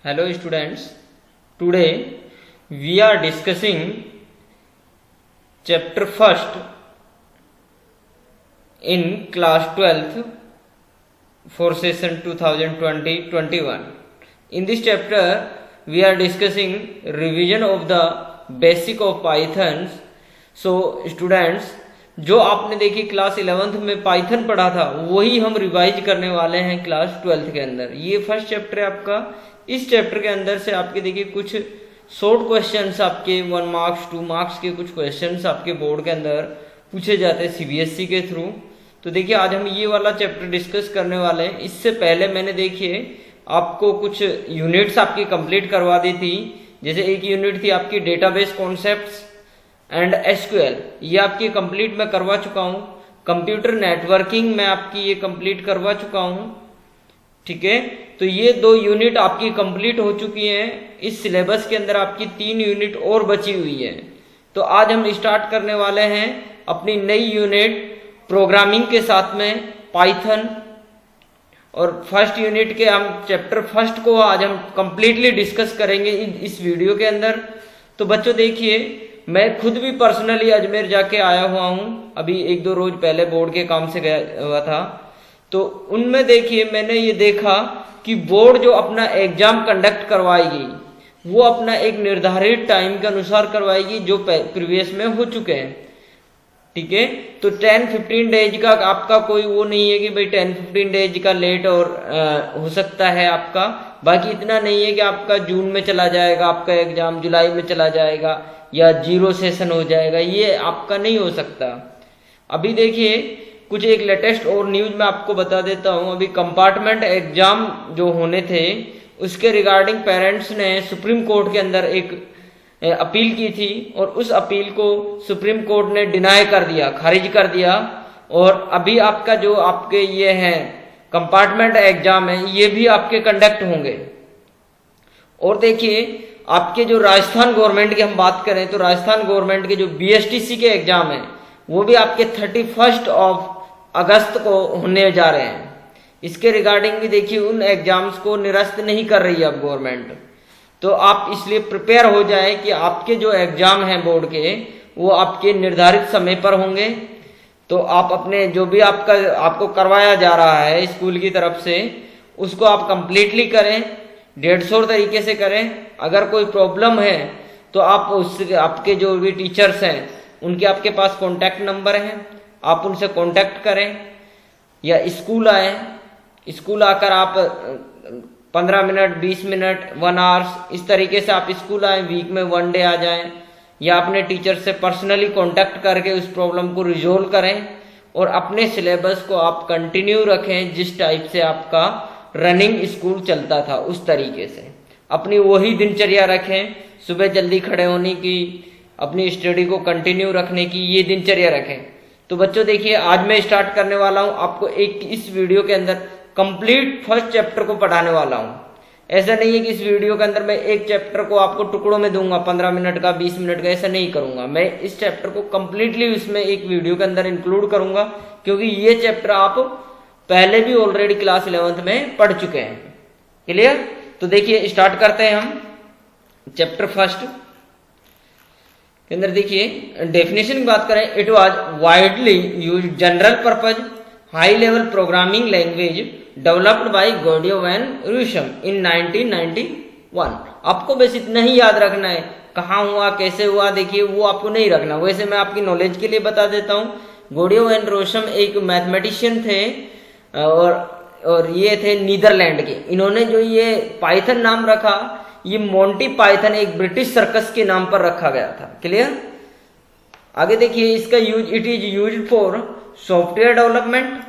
Hello students, today we are discussing chapter first in class 12th for session 2020-21. In this chapter we are discussing revision of the basic of Python. So students, जो आपने देखी class 11th में Python पढ़ा था वही हम revise करने वाले हैं क्लास 12th के अंदर। ये फर्स्ट चैप्टर है आपका। इस चैप्टर के अंदर से आपके देखिए कुछ शॉर्ट क्वेश्चंस आपके 1 मार्क्स 2 मार्क्स के कुछ क्वेश्चंस आपके बोर्ड के अंदर पूछे जाते हैं सीबीएसई के थ्रू। तो देखिए आज हम ये वाला चैप्टर डिस्कस करने वाले हैं। इससे पहले मैंने देखिए आपको कुछ यूनिट्स आपकी कंप्लीट करवा दी थी। जैसे एक यूनिट थी आपकी डेटाबेस कॉन्सेप्ट्स एंड एसक्यूएल, ये आपकी कंप्लीट मैं करवा चुका हूँ। कंप्यूटर नेटवर्किंग मैं आपकी ये कंप्लीट करवा चुका हूँ, ठीक है। तो ये 2 यूनिट आपकी कंप्लीट हो चुकी हैं। इस सिलेबस के अंदर आपकी 3 यूनिट और बची हुई है। तो आज हम स्टार्ट करने वाले हैं अपनी नई यूनिट प्रोग्रामिंग के साथ में पाइथन। और फर्स्ट यूनिट के हम चैप्टर फर्स्ट को आज हम कंप्लीटली डिस्कस करेंगे इस वीडियो के अंदर। तो बच्चों देखिए, मैं खुद भी पर्सनली अजमेर जाके आया हुआ हूँ, अभी 1-2 रोज पहले बोर्ड के काम से गया हुआ था। तो उनमें देखिए मैंने ये देखा कि बोर्ड जो अपना एग्जाम कंडक्ट करवाएगी वो अपना एक निर्धारित टाइम के अनुसार करवाएगी जो प्रीवियस में हो चुके हैं, ठीक है। तो 10-15 डेज का आपका कोई वो नहीं है कि भाई 10-15 डेज का लेट और हो सकता है आपका। बाकी इतना नहीं है कि आपका जून में चला जाएगा आपका एग्जाम, जुलाई में चला जाएगा या 0 सेशन हो जाएगा, ये आपका नहीं हो सकता। अभी देखिए कुछ एक लेटेस्ट और न्यूज मैं आपको बता देता हूँ। अभी कंपार्टमेंट एग्जाम जो होने थे उसके रिगार्डिंग पेरेंट्स ने सुप्रीम कोर्ट के अंदर एक अपील की थी और उस अपील को सुप्रीम कोर्ट ने डिनाई कर दिया, खारिज कर दिया। और अभी आपका जो आपके ये है कंपार्टमेंट एग्जाम है ये भी आपके कंडक्ट होंगे। और देखिए आपके जो राजस्थान गवर्नमेंट की हम बात करें तो राजस्थान गवर्नमेंट के जो बीएसटीसी के एग्जाम है वो भी आपके 31 अगस्त को होने जा रहे हैं। इसके रिगार्डिंग भी देखिए उन एग्जाम्स को निरस्त नहीं कर रही है अब गवर्नमेंट। तो आप इसलिए प्रिपेयर हो जाए कि आपके जो एग्जाम हैं बोर्ड के वो आपके निर्धारित समय पर होंगे। तो आप अपने जो भी आपको करवाया जा रहा है स्कूल की तरफ से उसको आप कंप्लीटली करें, 150 तरीके से करें। अगर कोई प्रॉब्लम है तो आप उससे आपके जो भी टीचर्स हैं उनके आपके पास कॉन्टैक्ट नंबर हैं, आप उनसे कॉन्टैक्ट करें या स्कूल आए। स्कूल आकर आप 15 मिनट 20 मिनट 1 आवर्स इस तरीके से आप स्कूल आए, वीक में 1 डे आ जाएं या अपने टीचर से पर्सनली कांटेक्ट करके उस प्रॉब्लम को रिजोल्व करें। और अपने सिलेबस को आप कंटिन्यू रखें, जिस टाइप से आपका रनिंग स्कूल चलता था उस तरीके से अपनी वही दिनचर्या रखें। सुबह जल्दी खड़े होने की, अपनी स्टडी को कंटिन्यू रखने की ये दिनचर्या रखें। तो बच्चों देखिए आज मैं स्टार्ट करने वाला हूँ आपको एक इस वीडियो के अंदर कंप्लीट फर्स्ट चैप्टर को पढ़ाने वाला हूँ। ऐसा नहीं है कि इस वीडियो के अंदर मैं एक चैप्टर को आपको टुकड़ों में दूंगा 15 मिनट का 20 मिनट का, ऐसा नहीं करूंगा। मैं इस चैप्टर को कंप्लीटली उसमें एक वीडियो के अंदर इंक्लूड करूंगा क्योंकि ये चैप्टर आप पहले भी ऑलरेडी क्लास 11th में पढ़ चुके हैं। क्लियर? तो देखिए स्टार्ट करते हैं हम चैप्टर फर्स्ट के अंदर। देखिए डेफिनेशन की बात करें, it was widely used general purpose high level programming language developed by Guido van Rossum in 1991। आपको बस इतना ही याद रखना है, कहाँ हुआ कैसे हुआ देखिए वो आपको नहीं रखना। वैसे मैं आपकी नॉलेज के लिए बता देता हूँ। गॉडियो वैन रूशम एक मैथमेटिशियन थे और ये थे नीदरलैंड के। इन्होंने जो ये पाइथन नाम रखा ये मोंटी पाइथन एक ब्रिटिश सर्कस के नाम पर रखा गया था। क्लियर? आगे देखिए इसका use, it is used for software development,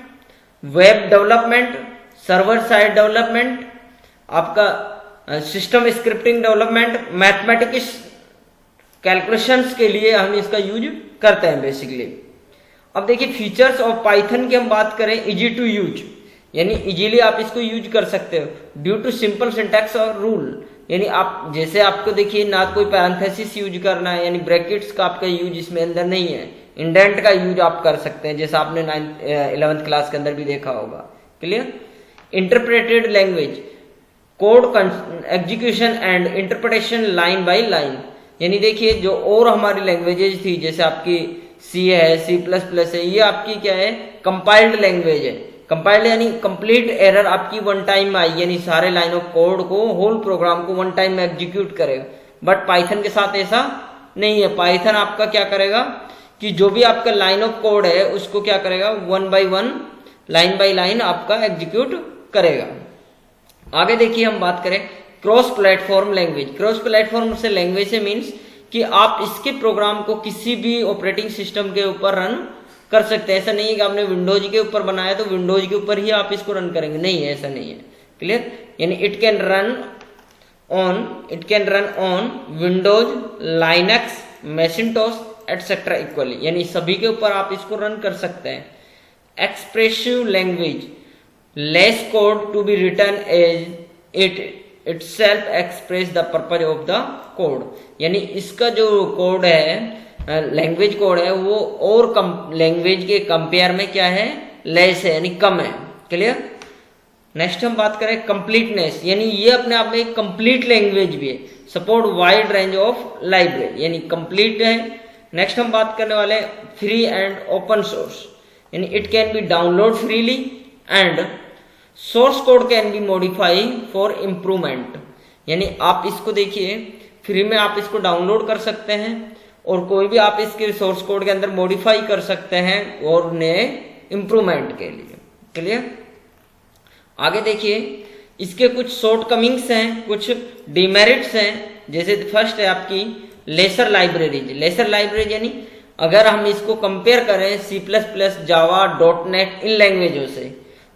web development, server side development, आपका system scripting development, mathematics calculations के लिए हम इसका यूज करते हैं बेसिकली। अब देखिए फीचर्स ऑफ पाइथन की हम बात करें, इजी टू यूज यानी इजीली आप इसको यूज कर सकते हो। ड्यू टू सिंपल सिंटैक्स और रूल यानी आप जैसे आपको देखिए ना कोई पैरेंथेसिस यूज करना है यानी ब्रैकेट्स का आपका यूज इसमें अंदर नहीं है, इंडेंट का यूज आप कर सकते हैं जैसा आपने 11th क्लास के अंदर भी देखा होगा। Clear? Interpreted language code execution and interpretation line by line. यानी देखिए जो और हमारी लैंग्वेजेज थी जैसे आपकी सी है, C++ है, ये आपकी क्या है, कंपाइल्ड लैंग्वेज है। कंपाइल्ड यानी कंप्लीट एरर आपकी वन टाइम में आई, यानी सारे लाइन ऑफ कोड को, होल प्रोग्राम को वन टाइम में एग्जीक्यूट करेगा। बट पाइथन के साथ ऐसा नहीं है। पाइथन आपका क्या करेगा कि जो भी आपका लाइन ऑफ कोड है उसको क्या करेगा, one by one, line by line आपका एग्जीक्यूट करेगा। आगे देखिए हम बात करें cross platform language. Cross platform से लैंग्वेज से मीन्स कि आप इसके प्रोग्राम को किसी भी ऑपरेटिंग सिस्टम के ऊपर रन कर सकते हैं। ऐसा नहीं है कि आपने विंडोज के ऊपर बनाया तो विंडोज के ऊपर ही आप इसको रन करेंगे, नहीं है, ऐसा नहीं है। क्लियर? यानी it can run on Windows, Linux, Macintosh etcetera equally, यानी सभी के ऊपर आप इसको रन कर सकते हैं। Expressive language, less code to be written as it itself express the purpose of the code, यानी इसका जो कोड है, लैंग्वेज कोड है, वो और लैंग्वेज के कंपेयर में क्या है, लेस है, यानी कम है। क्लियर? नेक्स्ट हम बात करें कंप्लीटनेस, यानी ये अपने आप में एक कंप्लीट लैंग्वेज भी है। Support wide range of library, यानी कंप्लीट है। नेक्स्ट हम बात करने वाले फ्री एंड ओपन सोर्स, यानी it can B download freely and source code can be modify for improvement, यानी आप इसको देखिए फ्री में आप इसको डाउनलोड कर सकते हैं और कोई भी आप इसके सोर्स कोड के अंदर मॉडिफाई कर सकते हैं और नए इम्प्रूवमेंट के लिए। क्लियर? आगे देखिए इसके कुछ शॉर्टकमिंग्स हैं, कुछ डिमेरिट्स हैं। जैसे फर्स्ट है आपकी लेसर लाइब्रेरीज। लेसर लाइब्रेरीज यानी अगर हम इसको कंपेयर करें C++, जावा, .NET इन लैंग्वेजों से,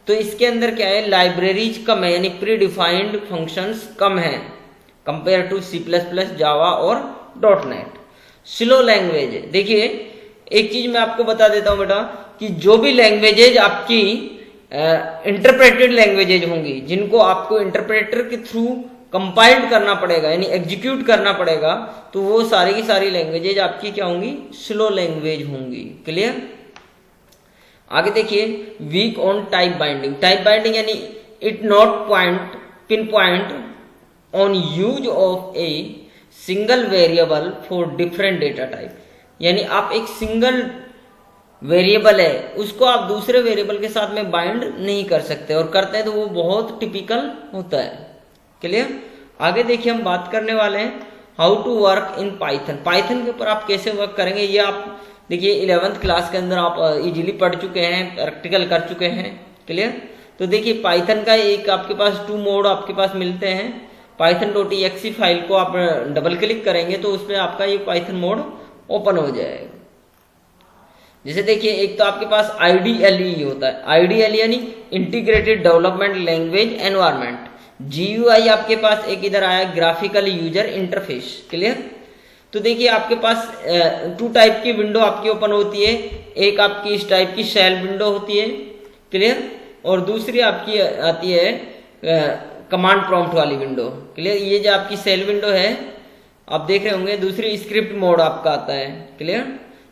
तो इसके अंदर क्या है, लाइब्रेरीज कम है, यानी प्री डिफाइंड फंक्शंस कम है कंपेयर टू C++, जावा और .NET। स्लो लैंग्वेज, देखिए एक चीज मैं आपको बता देता हूं बेटा कि जो भी लैंग्वेजेज आपकी इंटरप्रेटेड लैंग्वेजेज होंगी, जिनको आपको इंटरप्रेटर के थ्रू कंपाइल्ड करना पड़ेगा, यानी एग्जीक्यूट करना पड़ेगा, तो वो सारी की सारी लैंग्वेजेज आपकी क्या होंगी, स्लो लैंग्वेज होंगी। क्लियर? आगे देखिए weak on type binding. Type binding यानी it not pinpoint on use of a single variable for different data type, यानी आप एक सिंगल वेरिएबल है उसको आप दूसरे वेरिएबल के साथ में बाइंड नहीं कर सकते, और करते हैं तो वो बहुत टिपिकल होता है। क्लियर? आगे देखिए हम बात करने वाले हैं how to work in Python. Python के ऊपर आप कैसे वर्क करेंगे, ये आप देखिए 11th क्लास के अंदर आप इजीली पढ़ चुके हैं, प्रैक्टिकल कर चुके हैं। क्लियर? तो देखिए पाइथन का एक आपके पास 2 मोड आपके पास मिलते हैं। python.exe फाइल को आप डबल क्लिक करेंगे तो उसमें आपका ये पाइथन मोड ओपन हो जाएगा। जैसे देखिए एक तो आपके पास IDLE होता है, IDLE यानी integrated development language environment. GUI आपके पास एक इधर आया, ग्राफिकल यूजर इंटरफेस। क्लियर? तो देखिए आपके पास 2 टाइप की विंडो आपकी ओपन होती है, एक आपकी इस टाइप की शेल विंडो होती है। क्लियर? और दूसरी आपकी आती है कमांड प्रॉम्प्ट वाली विंडो। क्लियर? ये जो आपकी शेल विंडो है आप देख रहे होंगे, दूसरी स्क्रिप्ट मोड आपका आता है। क्लियर?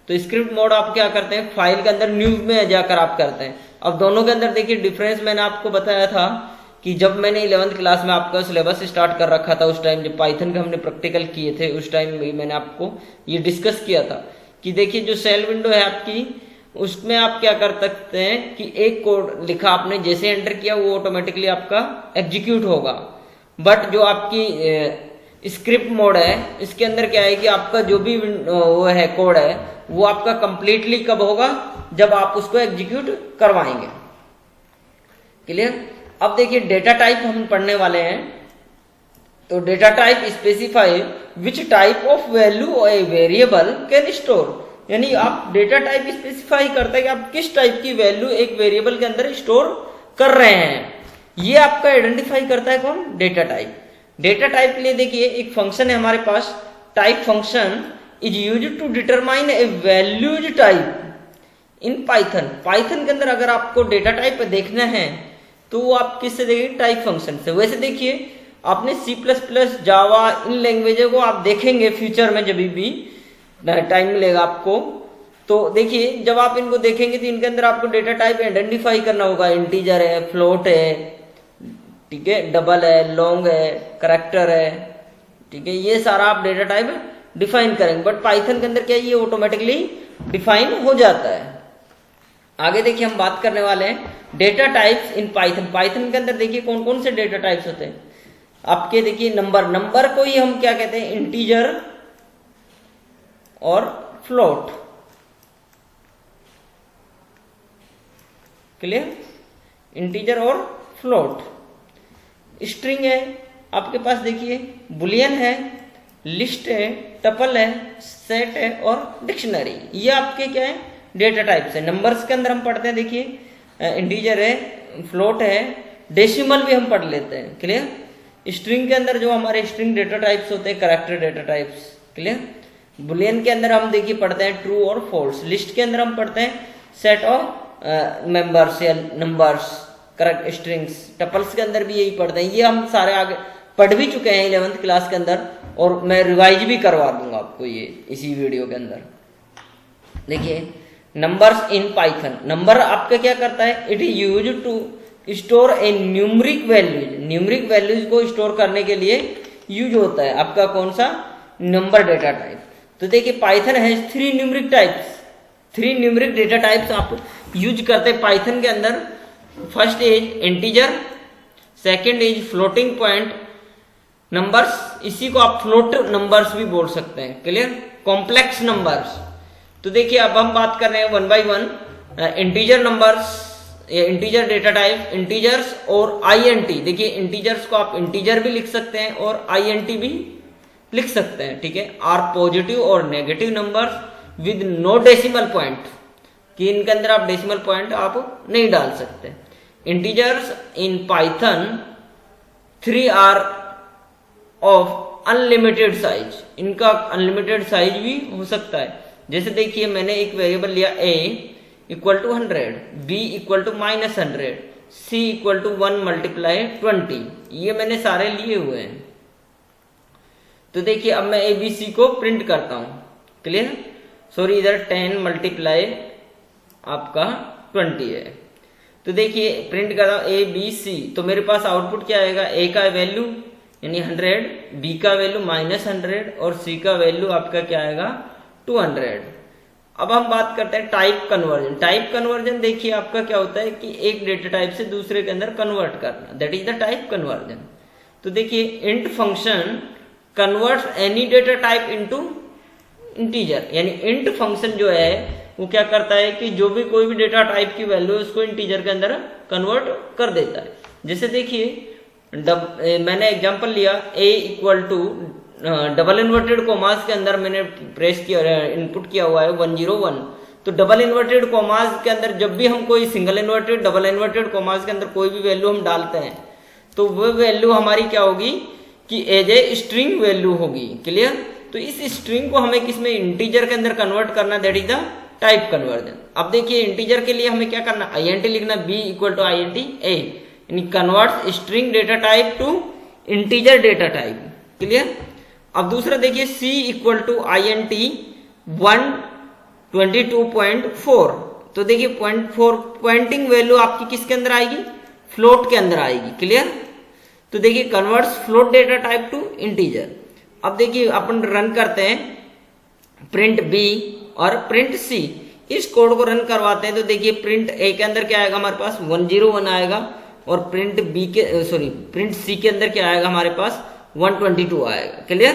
तो स्क्रिप्ट मोड आप क्या करते हैं, फाइल के अंदर न्यू में जाकर आप करते हैं। अब दोनों के अंदर देखिए डिफरेंस मैंने आपको बताया था कि जब मैंने 11th क्लास में आपका सिलेबस स्टार्ट कर रखा था, उस टाइम जब पाइथन के हमने प्रैक्टिकल किए थे, उस टाइम भी मैंने आपको ये डिस्कस किया था कि देखिए जो सेल विंडो है आपकी, उसमें आप क्या कर सकते हैं कि एक कोड लिखा आपने, जैसे एंटर किया वो ऑटोमेटिकली आपका एग्जीक्यूट होगा। बट जो आपकी स्क्रिप्ट मोड है, इसके अंदर क्या है कि आपका जो भी वो है कोड है वो आपका कंप्लीटली कब होगा, जब आप उसको एग्जीक्यूट करवाएंगे। क्लियर? अब देखिए डेटा टाइप हम पढ़ने वाले हैं। तो data type specify which type of value a variable can store, यानी आप डेटा टाइप स्पेसिफाई करते हैं कि आप किस टाइप की वैल्यू एक वेरिएबल के अंदर स्टोर कर रहे हैं। ये आपका आइडेंटिफाई करता है कौन, डेटा टाइप। डेटा टाइप के लिए देखिए एक फंक्शन है हमारे पास, type function is used to determine a value's type in Python. Python के अंदर अगर आपको डेटा टाइप देखना है तो वो आप किससे देखेंगे, टाइप फंक्शन से। वैसे देखिए आपने C++, जावा इन लैंग्वेजों को आप देखेंगे फ्यूचर में, जब भी टाइम मिलेगा आपको, तो देखिए जब आप इनको देखेंगे तो इनके अंदर आपको डेटा टाइप आइडेंटिफाई करना होगा। इंटीजर है, फ्लोट है, ठीक है, डबल है, लॉन्ग है, करैक्टर है, ठीक है, ये सारा आप डेटा टाइप डिफाइन करेंगे। बट पाइथन के अंदर क्या ये ऑटोमेटिकली डिफाइन हो जाता है। आगे देखिए हम बात करने वाले हैं data types in Python. Python के अंदर देखिए कौन कौन से डेटा टाइप्स होते हैं आपके। देखिए नंबर को ही हम क्या कहते हैं, इंटीजर और फ्लोट। क्लियर, इंटीजर और फ्लोट। स्ट्रिंग है आपके पास, देखिए बुलियन है, लिस्ट है, टपल है, सेट है और डिक्शनरी। ये आपके क्या है, डेटा टाइप्स है। नंबर्स के अंदर हम पढ़ते हैं, देखिए इंटीजर है, फ्लोट है, डेसिमल भी हम पढ़ लेते हैं। क्लियर। स्ट्रिंग के अंदर जो हमारे स्ट्रिंग डेटा टाइप्स होते हैं, character data types. Clear. Boolean के अंदर हम देखिए पढ़ते हैं ट्रू और फॉल्स। लिस्ट के अंदर हम पढ़ते हैं सेट ऑफ मेंबर्स या नंबर्स, करेक्ट स्ट्रिंग्स। टपल्स के अंदर भी यही पढ़ते हैं। ये हम सारे आगे पढ़ भी चुके हैं 11th क्लास के अंदर, और मैं रिवाइज भी करवा दूंगा आपको ये इसी वीडियो के अंदर। देखिए नंबर्स इन पाइथन। नंबर आपका क्या करता है, it is use to store a numeric values. Numeric values को स्टोर करने के लिए यूज होता है आपका कौन सा, नंबर डेटा टाइप। तो देखिए पाइथन है 3 numeric types. 3 numeric data types आप यूज करते हैं पाइथन के अंदर। First is integer, second is floating point numbers, इसी को आप फ्लोट नंबर्स भी बोल सकते हैं। क्लियर। Complex numbers. तो देखिए अब हम बात कर रहे हैं 1 by 1 इंटीजर नंबर्स या इंटीजर डेटा टाइप, इंटीजर्स और आईएनटी। देखिए इंटीजर्स को आप इंटीजर भी लिख सकते हैं और आईएनटी भी लिख सकते हैं। ठीक है। आर पॉजिटिव और negative numbers with no decimal point, कि इनके अंदर आप डेसिमल पॉइंट आप नहीं डाल सकते। Integers in Python 3 are of unlimited size. इनका अनलिमिटेड साइज भी हो सकता है। जैसे देखिए मैंने एक वेरिएबल लिया a equal to 100, b equal to -100, c equal to 1 × 20। ये मैंने सारे लिए हुए हैं। तो देखिए अब मैं abc को प्रिंट करता हूं। क्लियर। सॉरी इधर 10 × आपका 20 है। तो देखिए प्रिंट करता हूं abc, तो मेरे पास आउटपुट क्या आएगा, a का वैल्यू यानी 100, b का वैल्यू -100 और c का वैल्यू आपका क्या आएगा 200। अब हम बात करते हैं टाइप कन्वर्जन। टाइप कन्वर्जन देखिए आपका क्या होता है कि एक डेटा टाइप से दूसरे के अंदर कन्वर्ट करना, that is the type conversion. तो देखिए int function converts any data type into integer, यानी इंट फंक्शन जो है वो क्या करता है कि जो भी कोई भी डेटा टाइप की वैल्यू है उसको इंटीजर के अंदर कन्वर्ट कर देता है। जैसे देखिए मैंने एग्जांपल लिया a equal to double inverted commas के अंदर मैंने प्रेस किया, इनपुट किया हुआ है 101। तो डबल इन्वर्टेड कॉमास के अंदर जब भी हम कोई single inverted, double inverted commas के अंदर कोई भी वैल्यू हम डालते हैं तो वो वैल्यू हमारी क्या होगी कि एज ए स्ट्रिंग वैल्यू होगी। क्लियर। तो इस स्ट्रिंग को हमें किसमें, इंटीजर के अंदर कन्वर्ट करना, that is the type conversion. अब देखिए इंटीजर के लिए हमें क्या करना, INT लिखना, b equal to INT a, यानी convert string data type to integer data type. Clear. अब दूसरा देखिए c इक्वल टू INT 122.4। तो देखिए 0.4 पॉइंटिंग वैल्यू आपकी किसके अंदर आएगी, फ्लोट के अंदर आएगी। क्लियर। तो देखिए converts float data type to integer. अब देखिए अपन रन करते हैं प्रिंट b और प्रिंट c, इस कोड को रन करवाते हैं। तो देखिए प्रिंट a के अंदर क्या आएगा हमारे पास 101 आएगा, और प्रिंट c के अंदर क्या आएगा हमारे पास 122 आएगा। क्लियर।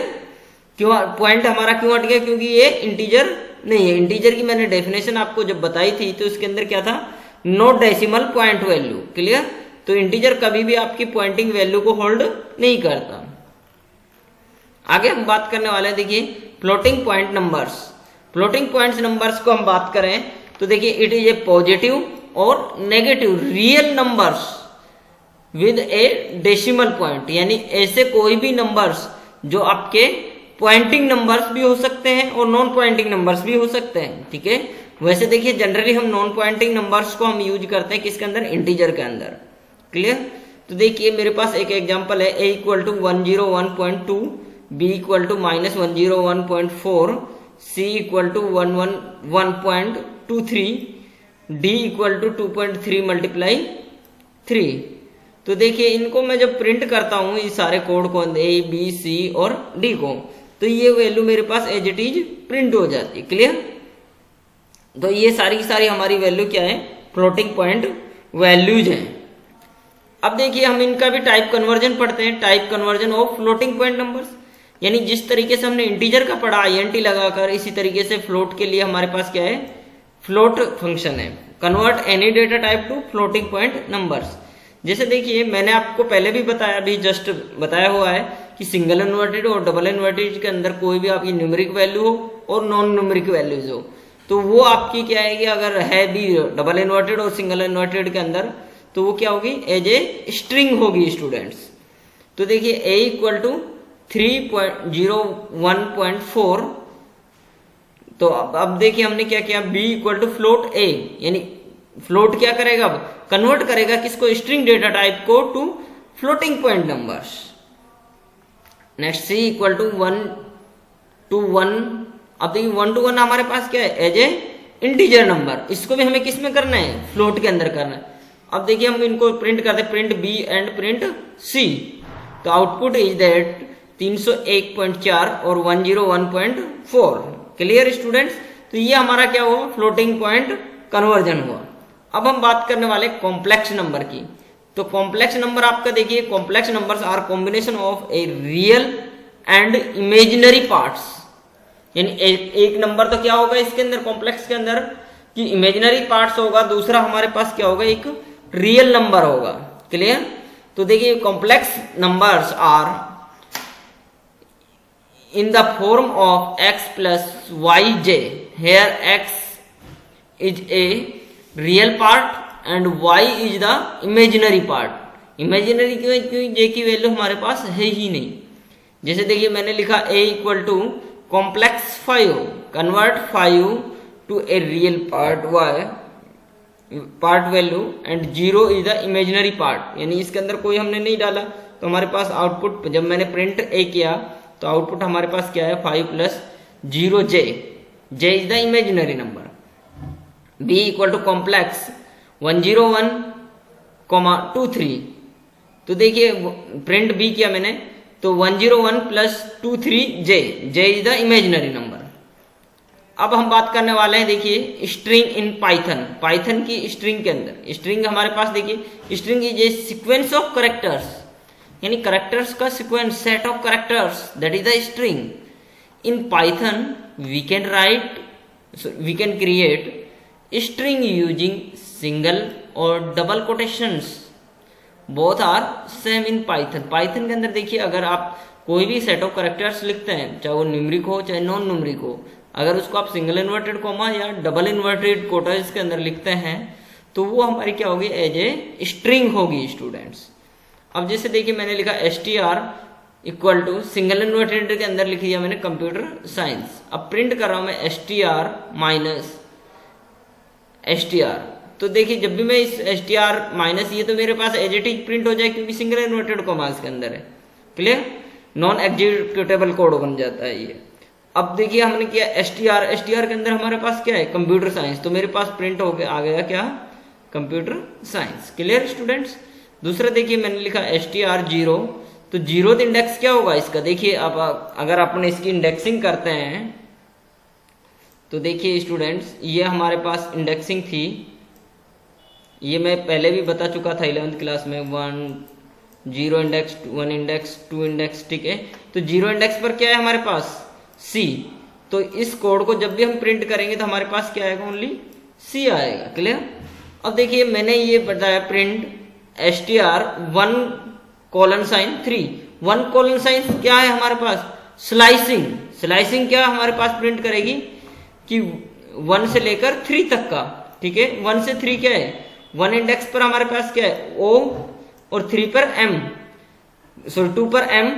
क्यों पॉइंट हमारा क्यों हट गया, क्योंकि ये इंटीजर नहीं है। इंटीजर की मैंने डेफिनेशन आपको जब बताई थी तो इसके अंदर क्या था, no decimal point value. Clear. तो इंटीजर कभी भी आपकी पॉइंटिंग वैल्यू को होल्ड नहीं करता। आगे हम बात करने वाले हैं देखिए floating point numbers. Floating point numbers को हम बात करें तो देखिए इट इज ए पॉजिटिव और negative real numbers with A decimal point, यानी ऐसे कोई भी नंबर्स जो आपके पॉइंटिंग नंबर्स भी हो सकते हैं और नॉन पॉइंटिंग नंबर्स भी हो सकते हैं। ठीक है। वैसे देखिए जनरली हम नॉन पॉइंटिंग नंबर्स को हम यूज करते हैं किसके अंदर, इंटीजर के अंदर। क्लियर। तो देखिए मेरे पास एक एग्जांपल है a equal to 101.2, b equal to -101.4, c equal to 111.23, d equal to 2.3 × 3। तो देखिए इनको मैं जब प्रिंट करता हूं इस सारे कोड को, ए बी सी और डी को, तो ये वैल्यू मेरे पास एज इट इज प्रिंट हो जाती है। क्लियर? तो ये सारी की सारी हमारी वैल्यू क्या है, फ्लोटिंग पॉइंट वैल्यूज हैं। अब देखिए हम इनका भी टाइप कन्वर्जन पढ़ते हैं, type conversion of floating point numbers. यानी जिस तरीके से हमने इंटीजर का पढ़ा INT लगाकर, इसी तरीके से फ्लोट के लिए हमारे पास क्या है, फ्लोट फंक्शन है, convert any data type to floating point numbers. जैसे देखिए मैंने आपको पहले भी बताया, अभी जस्ट बताया हुआ है कि सिंगल इन्वर्टेड और डबल इन्वर्टेड के अंदर कोई भी आपकी न्यूमेरिक वैल्यू हो और नॉन न्यूमेरिक वैल्यूज हो, तो वो आपकी क्या है कि अगर है भी डबल इन्वर्टेड और सिंगल इन्वर्टेड के अंदर, तो वो क्या होगी, एज ए स्ट्रिंग होगी स्टूडेंट्स। तो देखिए a इक्वल टू 3.01.4, तो अब देखिए हमने क्या किया, b equal to float a, यानी फ्लोट क्या करेगा, अब कन्वर्ट करेगा किसको, स्ट्रिंग डेटा टाइप को to floating point numbers. Next c equal to 1 to 1, अब देखिए 1 to 1 हमारे पास क्या है, एज ए इंटीजर नंबर, इसको भी हमें किस में करना है, फ्लोट के अंदर करना है। अब देखिए हम इनको प्रिंट करते हैं, print b and print c, तो आउटपुट इज दैट 301.4 और 101.4। Clear students? तो ये हमारा क्या हुआ, फ्लोटिंग पॉइंट कन्वर्जन हुआ। अब हम बात करने वाले कॉम्प्लेक्स नंबर की। तो कॉम्प्लेक्स नंबर आपका देखिए, complex numbers are combination of a real and imaginary parts. यानी एक नंबर तो क्या होगा इसके अंदर, कॉम्प्लेक्स के अंदर, कि इमेजिनरी पार्ट्स होगा, दूसरा हमारे पास क्या होगा, एक रियल नंबर होगा। क्लियर? तो देखिए complex numbers are in the form of x plus yj, here x is a real part and y is the imaginary part। Imaginary क्यों, j की वैल्यू हमारे पास है ही नहीं। जैसे देखिए मैंने लिखा a equal to complex 5, convert 5 to a real part y part value and 0 is the imaginary part, यानी इसके अंदर कोई हमने नहीं डाला, तो हमारे पास आउटपुट जब मैंने प्रिंट a किया तो आउटपुट हमारे पास क्या है, 5 plus 0j, j is the imaginary number. b equal to complex 101,23, तो देखिए प्रिंट b किया मैंने, तो 101 plus 23j, j is the imaginary number. अब हम बात करने वाले हैं देखिए स्ट्रिंग इन पाइथन, पाइथन की स्ट्रिंग के अंदर। स्ट्रिंग हमारे पास देखिए, string is a sequence of characters, यानी करेक्टर्स का सीक्वेंस, set of characters, that is the string. In Python we can create string using single और double quotations, both are same in Python. Python के अंदर देखिए अगर आप कोई भी सेट ऑफ करेक्टर्स लिखते हैं, चाहे वो न्यूमेरिक हो चाहे नॉन न्यूमेरिक हो, अगर उसको आप सिंगल इन्वर्टेड कोमा या डबल इन्वर्टेड कोटेस के अंदर लिखते हैं, तो वो हमारी क्या होगी, एज ए स्ट्रिंग होगी स्टूडेंट्स। अब जैसे देखिए मैंने लिखा str equal to single inverted के अंदर लिख दिया मैंने कंप्यूटर साइंस। अब प्रिंट कर रहा हूं मैं str माइनस str, तो देखिए जब भी मैं इस str माइनस, ये तो मेरे पास एज इट इज प्रिंट हो जाए क्योंकि सिंगल इन्वर्टेड कॉमा इसके अंदर है। क्लियर? नॉन एग्जीक्यूटेबल कोड बन जाता है ये। अब देखिए हमने किया str के अंदर हमारे पास क्या है, कंप्यूटर साइंस, तो मेरे पास प्रिंट हो गया, आ गया क्या, कंप्यूटर साइंस। Clear students? दूसरा देखिए मैंने लिखा str 0, तो 0th इंडेक्स क्या होगा इसका, देखिए अब अगर अपन इसकी इंडेक्सिंग करते हैं तो देखिए स्टूडेंट्स ये हमारे पास इंडेक्सिंग थी, ये मैं पहले भी बता चुका था 11th क्लास में, 1 0 इंडेक्स 1 इंडेक्स 2 इंडेक्स, ठीक है। तो 0 इंडेक्स पर क्या है हमारे पास, c, तो इस कोड को जब भी हम प्रिंट करेंगे तो हमारे पास क्या आएगा, ओनली c आएगा। क्लियर? अब देखिए मैंने ये बताया प्रिंट str 1:3, 1:3 क्या है हमारे पास, स्लाइसिंग। स्लाइसिंग क्या हमारे पास प्रिंट करेगी कि 1 से लेकर 3 तक का, ठीक है। 1 से 3 क्या है, 1 इंडेक्स पर हमारे पास क्या है o और 3 पर m, सॉरी 2 पर m,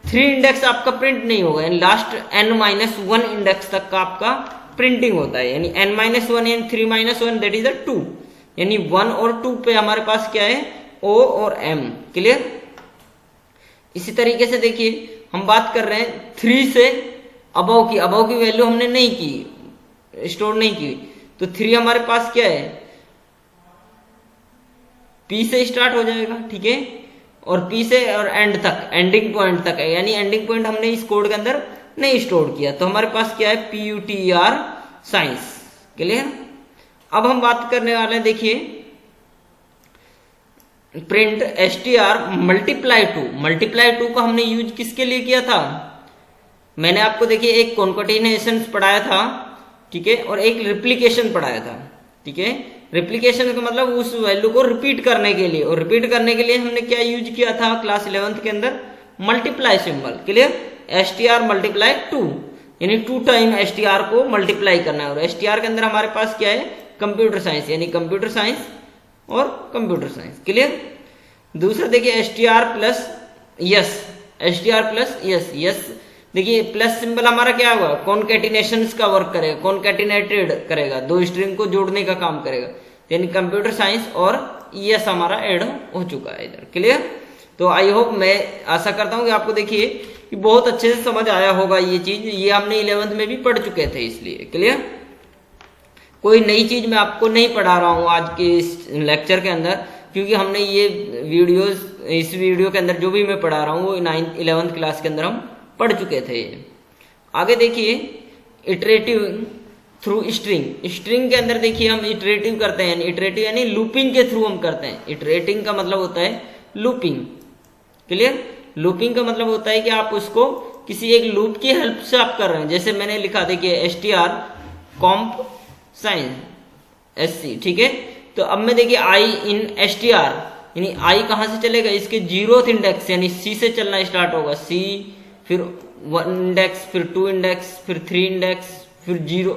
3 इंडेक्स आपका प्रिंट नहीं होगा, यानी लास्ट n-1 इंडेक्स तक का आपका प्रिंटिंग होता है, यानी n-1 एंड 3-1 दैट इज 2, यानी 1 और 2 पे हमारे पास क्या है, o और m। क्लियर? इसी तरीके से देखिए हम बात कर रहे हैं 3 से अबव की वैल्यू हमने नहीं की, स्टोर नहीं की, तो 3 हमारे पास क्या है, p से स्टार्ट हो जाएगा, ठीक है। और पी से और एंड तक, एंडिंग पॉइंट तक है, यानी एंडिंग पॉइंट हमने इस कोड के अंदर नहीं स्टोर किया, तो हमारे पास क्या है, PUTER साइंस। क्लियर। अब हम बात करने वाले हैं, देखिए प्रिंट str मल्टीप्लाई टू को हमने यूज किसके लिए किया था, मैंने आपको देखिए एक कॉन्केटिनेशन पढ़ाया था, ठीक है, और एक रिप्लिकेशन पढ़ाया था, ठीक है। रिप्लिकेशन का मतलब उस वैल्यू को रिपीट करने के लिए, और रिपीट करने के लिए हमने क्या यूज किया था क्लास 11th के अंदर, multiply symbol. Clear. str multiply 2, यानी 2 टाइम str को मल्टीप्लाई करना है, और str के अंदर हमारे पास क्या है, कंप्यूटर साइंस, यानी कंप्यूटर साइंस और कंप्यूटर साइंस। क्लियर। दूसरा देखिए str प्लस यस, देखिए प्लस सिंबल हमारा क्या होगा, कॉन्केटिनेशन का वर्क करेगा, कॉन्केटिनेटेड करेगा, दो स्ट्रिंग को जोड़ने का काम करेगा, यानी कंप्यूटर साइंस और यस हमारा ऐड हो चुका है इधर। क्लियर। तो आई होप, मैं आशा करता हूं कि आपको देखिए कि बहुत अच्छे से समझ आया होगा ये चीज, ये हमने 11th में भी पढ़ चुके थे इसलिए। क्लियर। कोई नई चीज मैं आपको नहीं पढ़ा रहा हूं आज के इस लेक्चर के अंदर, क्योंकि हमने ये वीडियोस, इस वीडियो के अंदर जो भी मैं पढ़ा रहा हूँ वो 9th 11th क्लास के अंदर हम पढ़ चुके थे। आगे देखिए इटरेटिव थ्रू स्ट्रिंग के अंदर देखिए हम इटरेटिव करते हैं, इटरेटिव यानी लूपिंग के थ्रू हम करते हैं। इटरेटिंग का मतलब होता है लूपिंग। क्लियर। लूपिंग का मतलब होता है कि आप उसको किसी एक लूप की हेल्प से आप कर रहे हैं, जैसे मैंने लिखा देखिए str comp साइंस SC, ठीक है। तो अब मैं देखिए i इन str, यानी i कहां से चलेगा, इसके 0th इंडेक्स यानी C से चलना स्टार्ट होगा, C फिर 1 इंडेक्स, फिर 2 इंडेक्स, फिर 3 इंडेक्स, फिर 0,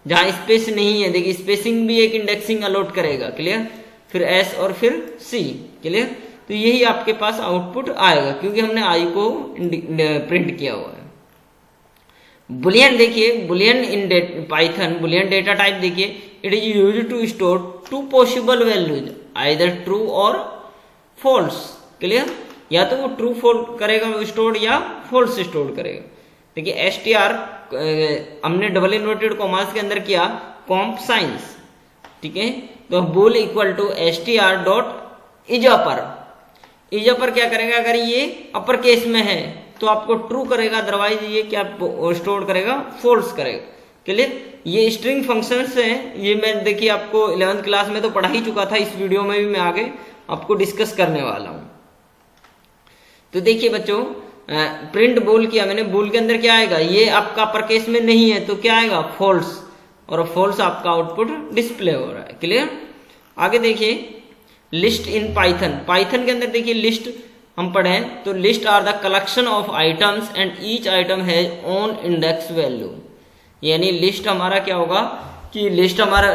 जहां स्पेस नहीं है देखिए स्पेसिंग भी एक इंडेक्सिंग अलॉट करेगा। क्लियर। फिर S और फिर C। क्लियर। तो यही आपके पास आउटपुट आएगा, क्योंकि हमने i को प्रिंट किया हुआ है। बुलियन देखिए, boolean in Python, boolean data type देखिए, it is used to store 2 possible values, either true और फॉल्स। क्लियर। या तो वो ट्रू करेगा स्टोर या फॉल्स स्टोर करेगा। देखिए str हमने डबल इन्वर्टेड कॉमास के अंदर किया कॉम्प साइंस, ठीक है। तो bool equal to str dot is upper क्या करेगा, अगर ये अपर केस में है तो आपको ट्रू करेगा, अदरवाइज ये क्या स्टोर करेगा, फॉल्स करेगा। क्लियर। ये स्ट्रिंग फंक्शंस हैं, ये मैं देखिए आपको 11th क्लास में तो पढ़ा ही चुका था, इस वीडियो में भी मैं आगे आपको डिस्कस करने वाला हूं। तो देखिए बच्चों, प्रिंट बोल किया मैंने, बोल के अंदर क्या आएगा, ये आपका अपर केस में नहीं है तो क्या आएगा, फॉल्स, और फॉल्स आपका आउटपुट डिस्प्ले हो रहा है। क्लियर। आगे देखिए लिस्ट इन पाइथन के अंदर देखिए लिस्ट हम पढ़े तो list are the collection of items and each item has own index value, यानी लिस्ट हमारा क्या होगा कि लिस्ट हमारा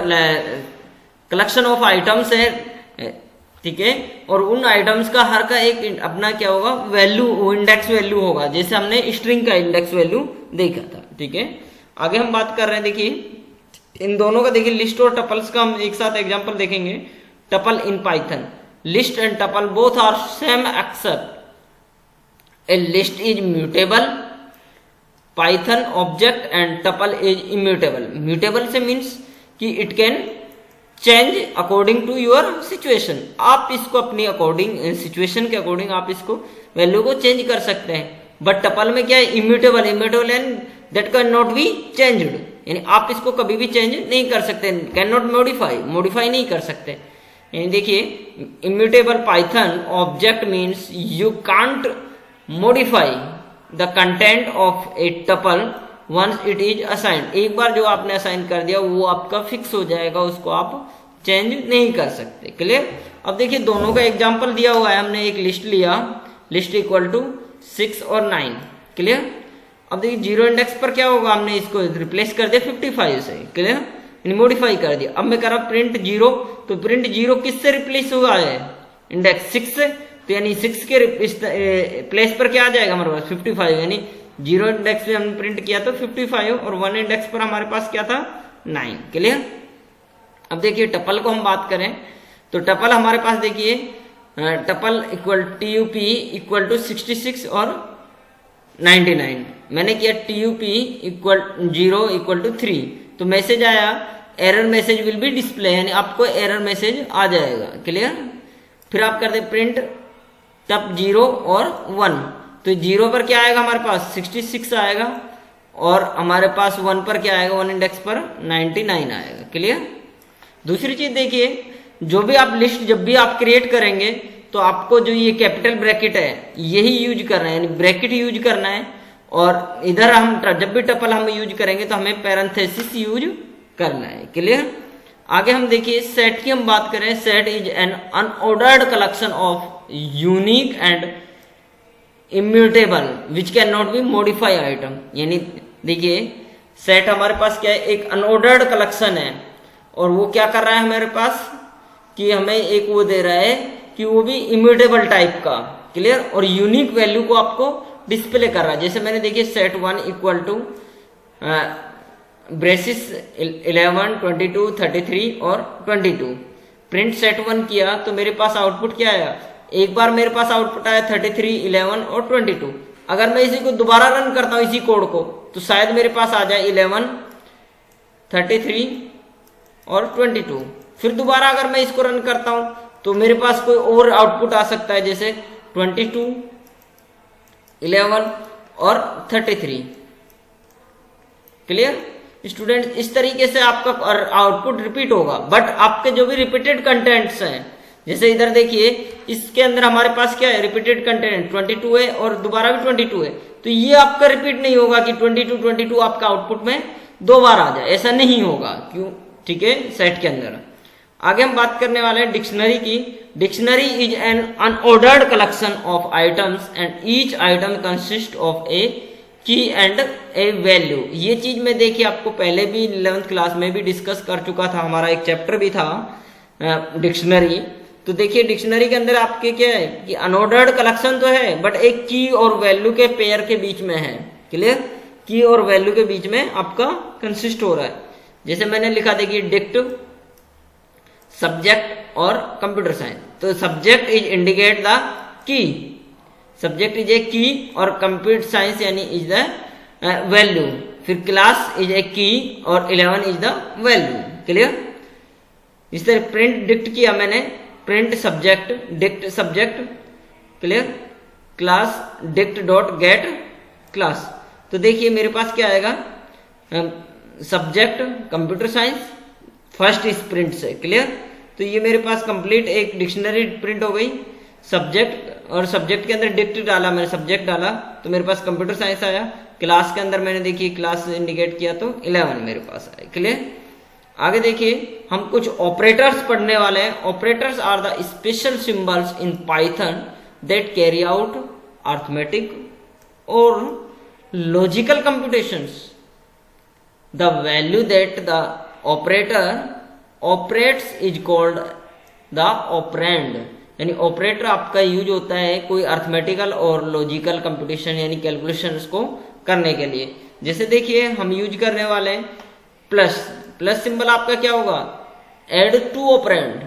कलेक्शन ऑफ आइटम्स है, ठीक है, और उन आइटम्स का हर का एक अपना क्या होगा, वैल्यू, इंडेक्स वैल्यू होगा, जैसे हमने स्ट्रिंग का इंडेक्स वैल्यू देखा था। ठीक है। आगे हम बात कर रहे हैं, देखिए इन दोनों का, देखिए लिस्ट और टपल्स का हम एक साथ एग्जांपल देखेंगे। Tuple in Python, list and tuple both are same except a list is mutable, Python object and tuple is immutable. Mutable से मीन्स कि it can change according to your situation, आप इसको अपनी अकॉर्डिंग सिचुएशन के according आप इसको value को change कर सकते हैं। बट टपल में क्या है, immutable, immutable and that can not be changed, यानी आप इसको कभी भी चेंज नहीं कर सकते, कैन नॉट मॉडिफाई नहीं कर सकते। यानी देखिए immutable Python object means you can't modify the content of a tuple once it is assigned. एक बार जो आपने असाइन कर दिया वो आपका फिक्स हो जाएगा, उसको आप चेंज नहीं कर सकते। क्लियर। अब देखिए दोनों का एग्जांपल दिया हुआ है, हमने एक लिस्ट लिया, लिस्ट इक्वल टू 6 और 9। क्लियर। अब देखिए जीरो इंडेक्स पर क्या होगा, हमने इसको रिप्लेस कर दिया 55 से। क्लियर, मॉडिफाई कर दिया। अब मैं कर रहा प्रिंट 0, तो प्रिंट 0 किससे रिप्लेस हुआ है, इंडेक्स 6 से, तो यानी 6 के प्लेस पर क्या आ जाएगा हमारे पास 55, यानी 0 इंडेक्स पे हमने प्रिंट किया तो 55 और 1 इंडेक्स पर हमारे पास क्या था 9। क्लियर। अब देखिए टपल को हम बात करें तो टपल हमारे पास देखिए tuple equal TUP equal to 66 और 99। मैंने किया TUP इक्वल 0 इक्वल टू 3, तो मैसेज आया error message will be display, यानी आपको एरर मैसेज आ जाएगा। क्लियर। फिर आप करते प्रिंट तब 0 और 1, तो 0 पर क्या आएगा हमारे पास 66 आएगा, और हमारे पास 1 पर क्या आएगा, 1 इंडेक्स पर 99 आएगा। क्लियर। दूसरी चीज देखिए, जो भी आप लिस्ट जब भी आप क्रिएट करेंगे तो आपको जो ये कैपिटल ब्रैकेट है यही यूज करना है, यानी ब्रैकेट यूज करना है, और इधर हम जब भी टपल हम यूज करेंगे तो हमें पैरेंथेसिस यूज करना है। क्लियर। आगे हम देखिए सेट की हम बात करें, set is an unordered collection of unique and immutable which can not be modify item. यानी देखिए सेट हमारे पास क्या है, एक अनऑर्डर्ड कलेक्शन है, और वो क्या कर रहा है हमारे पास कि हमें एक वो दे रहा है कि वो भी इम्यूटेबल टाइप का। क्लियर। और यूनिक वैल्यू को आपको डिस्प्ले कर रहा है। जैसे मैंने देखिए सेट 1 इक्वल टू ब्रेसिस 11, 22, 33 और 22, प्रिंट सेट 1 किया तो मेरे पास आउटपुट क्या आया, एक बार मेरे पास आउटपुट आया 33, 11 और 22। अगर मैं इसी को दोबारा रन करता हूं इसी कोड को, तो शायद मेरे पास आ जाए 11, 33 और 22। फिर दोबारा अगर मैं इसको रन करता हूं तो मेरे पास कोई और आउटपुट आ सकता है, जैसे 22, 11 और 33। Clear student. इस तरीके से आपका आउटपुट रिपीट होगा, बट आपके जो भी रिपीटेड कंटेंट्स हैं, जैसे इधर देखिए इसके अंदर हमारे पास क्या है, रिपीटेड कंटेंट 22 है और दोबारा भी 22 है, तो ये आपका रिपीट नहीं होगा कि 22 आपका आउटपुट में 2 बार आ जाए, ऐसा नहीं होगा। क्यों? ठीक है, सेट के अंदर। आगे हम बात करने वाले हैं डिक्शनरी की। Dictionary is an unordered collection of items and each item consist of a key and A value. ये चीज में देखिए आपको पहले भी 11th क्लास में भी डिस्कस कर चुका था, हमारा एक चैप्टर भी था डिक्शनरी। तो देखिए डिक्शनरी के अंदर आपके क्या है कि अनऑर्डर्ड कलेक्शन तो है, बट एक की और वैल्यू के पेयर के बीच में है। क्लियर। की और वैल्यू के बीच में आपका कंसिस्ट हो रहा है। जैसे मैंने लिखा देखिए डिक्ट, सब्जेक्ट और कंप्यूटर साइंस। तो subject is indicate the key, subject is a की और कंप्यूटर साइंस यानी इज द वैल्यू। फिर क्लास इज ए की और 11 इज द वैल्यू। क्लियर। इस तरह प्रिंट डिक्ट किया मैंने, print subject dict subject. Clear. Class dict dot gate class. तो देखिए मेरे पास क्या आएगा, सब्जेक्ट कंप्यूटर साइंस फर्स्ट इस प्रिंट से। क्लियर। तो ये मेरे पास कंप्लीट एक डिक्शनरी प्रिंट हो गई। सब्जेक्ट और सब्जेक्ट के अंदर डिक्ट डाला मैंने, सब्जेक्ट डाला तो मेरे पास कंप्यूटर साइंस आया। क्लास के अंदर मैंने देखिए क्लास इंडिकेट किया तो 11 मेरे पास आया। क्लियर। आगे देखिए हम कुछ ऑपरेटर्स पढ़ने वाले हैं। Operators are the special symbols in Python that carry out arithmetic और logical computations. The value that the operator operates is called the operand. यानी ऑपरेटर आपका यूज होता है कोई अर्थमेटिकल और लॉजिकल कंप्यूटेशन यानी कैलकुलेशंस को करने के लिए। जैसे देखिए हम यूज करने वाले हैं प्लस। प्लस सिंबल आपका क्या होगा, एड टू ऑपरेंड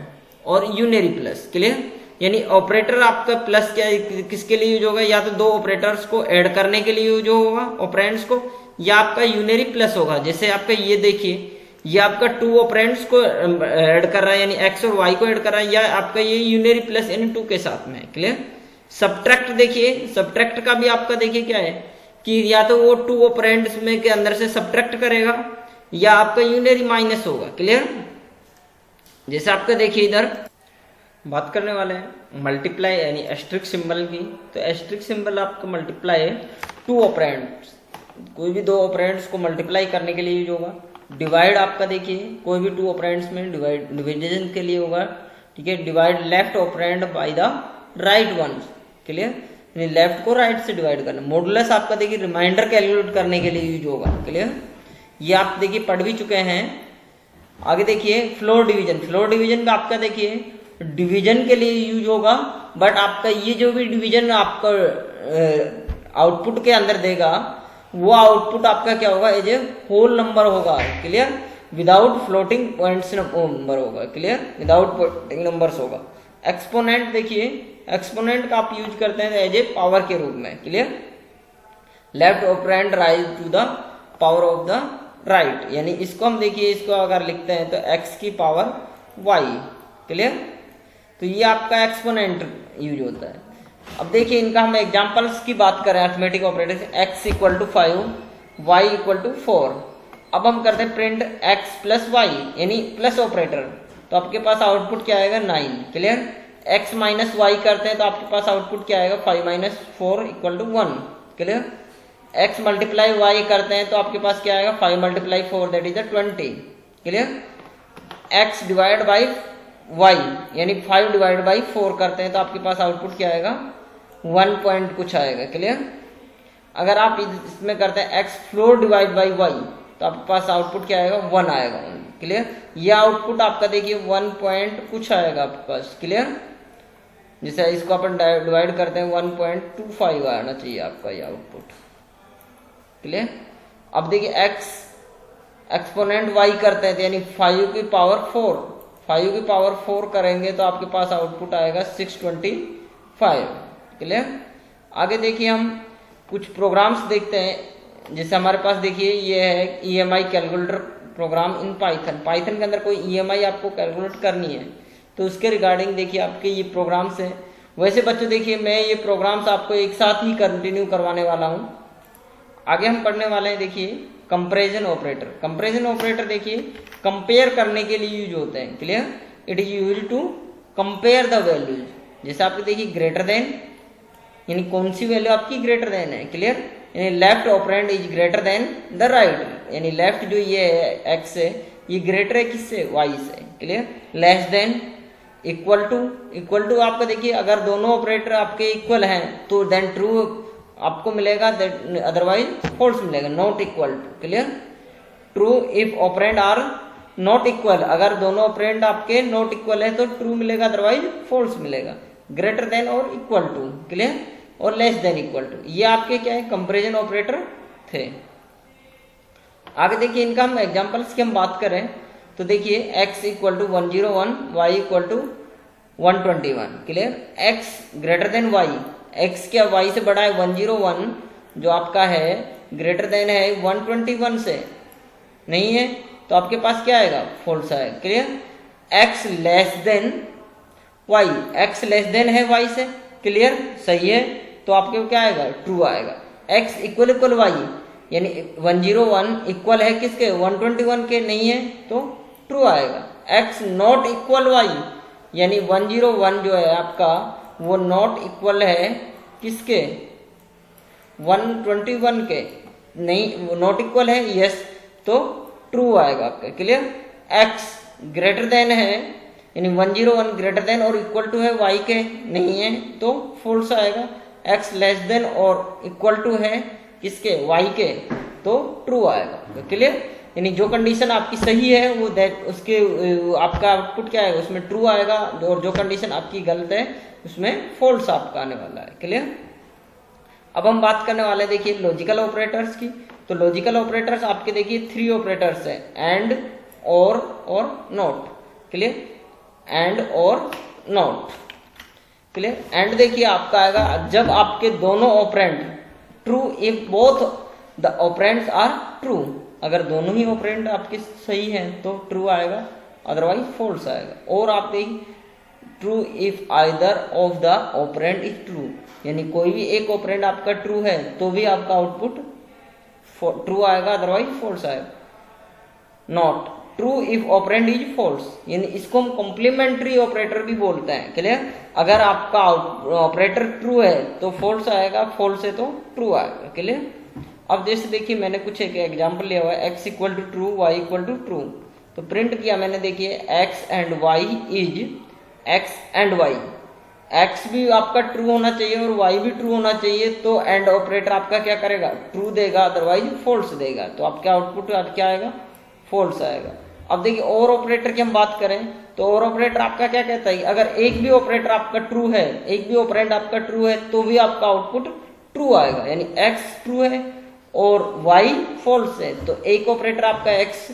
और यूनरी प्लस। क्लियर। यानी ऑपरेटर आपका प्लस क्या किसके लिए यूज होगा, या तो दो ऑपरेटर्स को ऐड करने के लिए यूज होगा ऑपरेंड्स को, या आपका यूनरी प्लस होगा। जैसे आपका ये देखिए ये आपका 2 ऑपरेंड्स को ऐड कर रहा है यानी x और y को ऐड कर रहा है, या आपका ये यूनरी प्लस यानी 2 के साथ में। क्लियर। सब्ट्रैक्ट देखिए, सब्ट्रैक्ट का भी आपका देखिए क्या है कि या तो वो 2 ऑपरेंड्स में के अंदर से सब्ट्रैक्ट करेगा या आपका यूनरी माइनस होगा। क्लियर। जैसे आपका देखिए इधर बात करने वाले हैं मल्टीप्लाई यानी एस्ट्रिक सिंबल की। तो एस्ट्रिक सिंबल आपका मल्टीप्लाई है 2 ऑपरेंड्स, कोई भी 2 ऑपरेंड्स को मल्टीप्लाई करने के लिए यूज होगा। डिवाइड आपका देखिए कोई भी 2 ऑपरेंड्स में डिवीजन के लिए होगा। ठीक है। Divide left operand by the right one. Clear. यानी लेफ्ट को राइट से डिवाइड करना। मॉडुलस आपका देखिए रिमाइंडर कैलकुलेट करने के लिए यूज होगा। क्लियर। ये आप देखिए पढ़ भी चुके हैं। आगे देखिए फ्लोर डिवीजन। फ्लोर डिवीजन का आपका देखिए डिवीजन के लिए यूज होगा, बट आपका ये जो भी डिवीजन आपका आउटपुट के अंदर देगा वो आउटपुट आपका क्या होगा, एज ए होल नंबर होगा। Clear. Without floating points number होगा। क्लियर। विदाउट फ्लोटिंग नंबर्स होगा। एक्सपोनेंट देखिए, एक्सपोनेंट का आप यूज करते हैं एज ए पावर के रूप में। Clear. Left operand raise to the power of the right, यानी इसको हम देखिए इसको अगर लिखते हैं तो x की पावर y। क्लियर। तो ये आपका एक्सपोनेंट यूज होता है। अब देखिए इनका हम एग्जांपल्स की बात करें arithmetic operator, x equal to 5, y equal to 4। अब हम करते हैं प्रिंट x प्लस वाई यानी प्लस ऑपरेटर, तो आपके पास आउटपुट क्या आएगा 9। क्लियर। x माइनस वाई करते हैं तो आपके पास आउटपुट क्या आएगा 5 minus 4 equal to 1। Clear. x multiply y करते हैं तो आपके पास क्या आएगा 5 multiply 4 that is 20। Clear. x divide by y यानी 5 डिवाइड बाई 4 करते हैं तो आपके पास आउटपुट क्या आएगा 1 पॉइंट कुछ आएगा। क्लियर। अगर आप इसमें करते हैं x floor divide by y तो आपके पास आउटपुट क्या आएगा 1 आएगा। क्लियर। यह आउटपुट आपका देखिए 1 पॉइंट कुछ आएगा आपके पास। क्लियर। जैसे इसको अपन डिवाइड करते हैं 1.25 आना चाहिए आपका ये आउटपुट। क्लियर। अब देखिए x एक्सपोनेंट y करते हैं तो यानी 5 की पावर 4 करेंगे तो आपके पास आउटपुट आएगा 625। क्लियर। आगे देखिए हम कुछ प्रोग्राम्स देखते हैं। जैसे हमारे पास देखिए ये है EMI calculator program in Python के अंदर कोई EMI आपको कैलकुलेट करनी है तो उसके रिगार्डिंग देखिए आपके ये प्रोग्राम्स हैं। वैसे बच्चों देखिए मैं ये प्रोग्राम्स आपको एक साथ ही कंटिन्यू करवाने वाला हूँ। आगे हम पढ़ने वाले हैं देखिए कंपैरिजन ऑपरेटर। कंपैरिजन ऑपरेटर देखिए कंपेयर करने के लिए यूज होते हैं। Clear. It is used to compare the values. जैसे आपको देखिए ग्रेटर देन यानी कौन सी वैल्यू आपकी ग्रेटर देन है। क्लियर। यानी left operand is greater than the right, यानी लेफ्ट जो ये है x है ये ग्रेटर है किससे y से। Clear. Less than, equal to आपका देखिए अगर दोनों ऑपरेटर आपके इक्वल हैं तो देन ट्रू आपको मिलेगा, अदरवाइज फॉल्स मिलेगा। Not equal to. Clear. True if operand are not equal, अगर दोनों ऑपरेंड आपके नॉट इक्वल है तो ट्रू मिलेगा अदरवाइज फॉल्स मिलेगा। ग्रेटर देन और इक्वल टू। क्लियर। और लेस देन इक्वल टू, ये आपके क्या है कंपैरिजन ऑपरेटर थे। आगे देखिए इनका हम एग्जांपल्स की हम बात करें तो देखिए x equal to 101, y equal to 121। Clear. x greater than y, x क्या y से बड़ा है 101 जो आपका है ग्रेटर देन है 121 से नहीं है तो आपके पास क्या आएगा फॉल्स आएगा। Clear. x less then y, x less then है y से। क्लियर। सही है तो आपके क्या आएगा ट्रू आएगा। x इक्वल y यानी 101 इक्वल है किसके 121 के नहीं है तो ट्रू आएगा। x नॉट इक्वल y यानी 101 जो है आपका वो नॉट इक्वल है किसके 121 के नहीं, वो नॉट इक्वल है यस तो ट्रू आएगा आपका। क्लियर। x ग्रेटर देन है यानी 101 ग्रेटर देन और इक्वल टू है y के नहीं है तो फॉल्स आएगा। x लेस देन और इक्वल टू है किसके y के तो ट्रू आएगा। क्लियर। यानी जो कंडीशन आपकी सही है वो उसके आपका आउटपुट क्या है उसमें ट्रू आएगा और जो कंडीशन आपकी गलत है उसमें फॉल्स आपका आने वाला है। क्लियर। अब हम बात करने वाले हैं देखिए लॉजिकल ऑपरेटर्स की। तो लॉजिकल ऑपरेटर्स आपके देखिए 3 ऑपरेटर्स है एंड और नॉट। क्लियर। एंड और नॉट। क्लियर। एंड देखिए आपका आएगा जब आपके दोनों operand true if both the operands are true, अगर दोनों ही ऑपरेंड आपके सही हैं तो ट्रू आएगा अदरवाइज फॉल्स आएगा। और आप देखिए true if either of the operand is true, यानी कोई भी एक ऑपरेंड आपका ट्रू है तो भी आपका आउटपुट ट्रू आएगा अदरवाइज फॉल्स आएगा। Not true if operand is false, यानी इसको हम कॉम्प्लीमेंट्री ऑपरेटर भी बोलते हैं। क्लियर। अगर आपका ऑपरेटर ट्रू है तो फॉल्स आएगा, फॉल्स है तो ट्रू आएगा। क्लियर। अब जैसे देखिए मैंने कुछ एक एग्जांपल लिया हुआ है x equal to true y equal to true, तो प्रिंट किया मैंने देखिए x and y is x and y, x भी आपका ट्रू होना चाहिए और y भी ट्रू होना चाहिए तो एंड ऑपरेटर आपका क्या करेगा ट्रू देगा अदरवाइज फॉल्स देगा, तो आपका आउटपुट क्या आएगा फॉल्स आएगा। अब देखिए और ऑपरेटर की हम बात करें तो और ऑपरेटर आपका क्या कहता है अगर एक भी ऑपरेटर आपका ट्रू है, एक भी ऑपरेंड आपका ट्रू है तो भी आपका आउटपुट ट्रू आएगा, यानी x ट्रू है और y फॉल्स है तो एक ऑपरेटर आपका x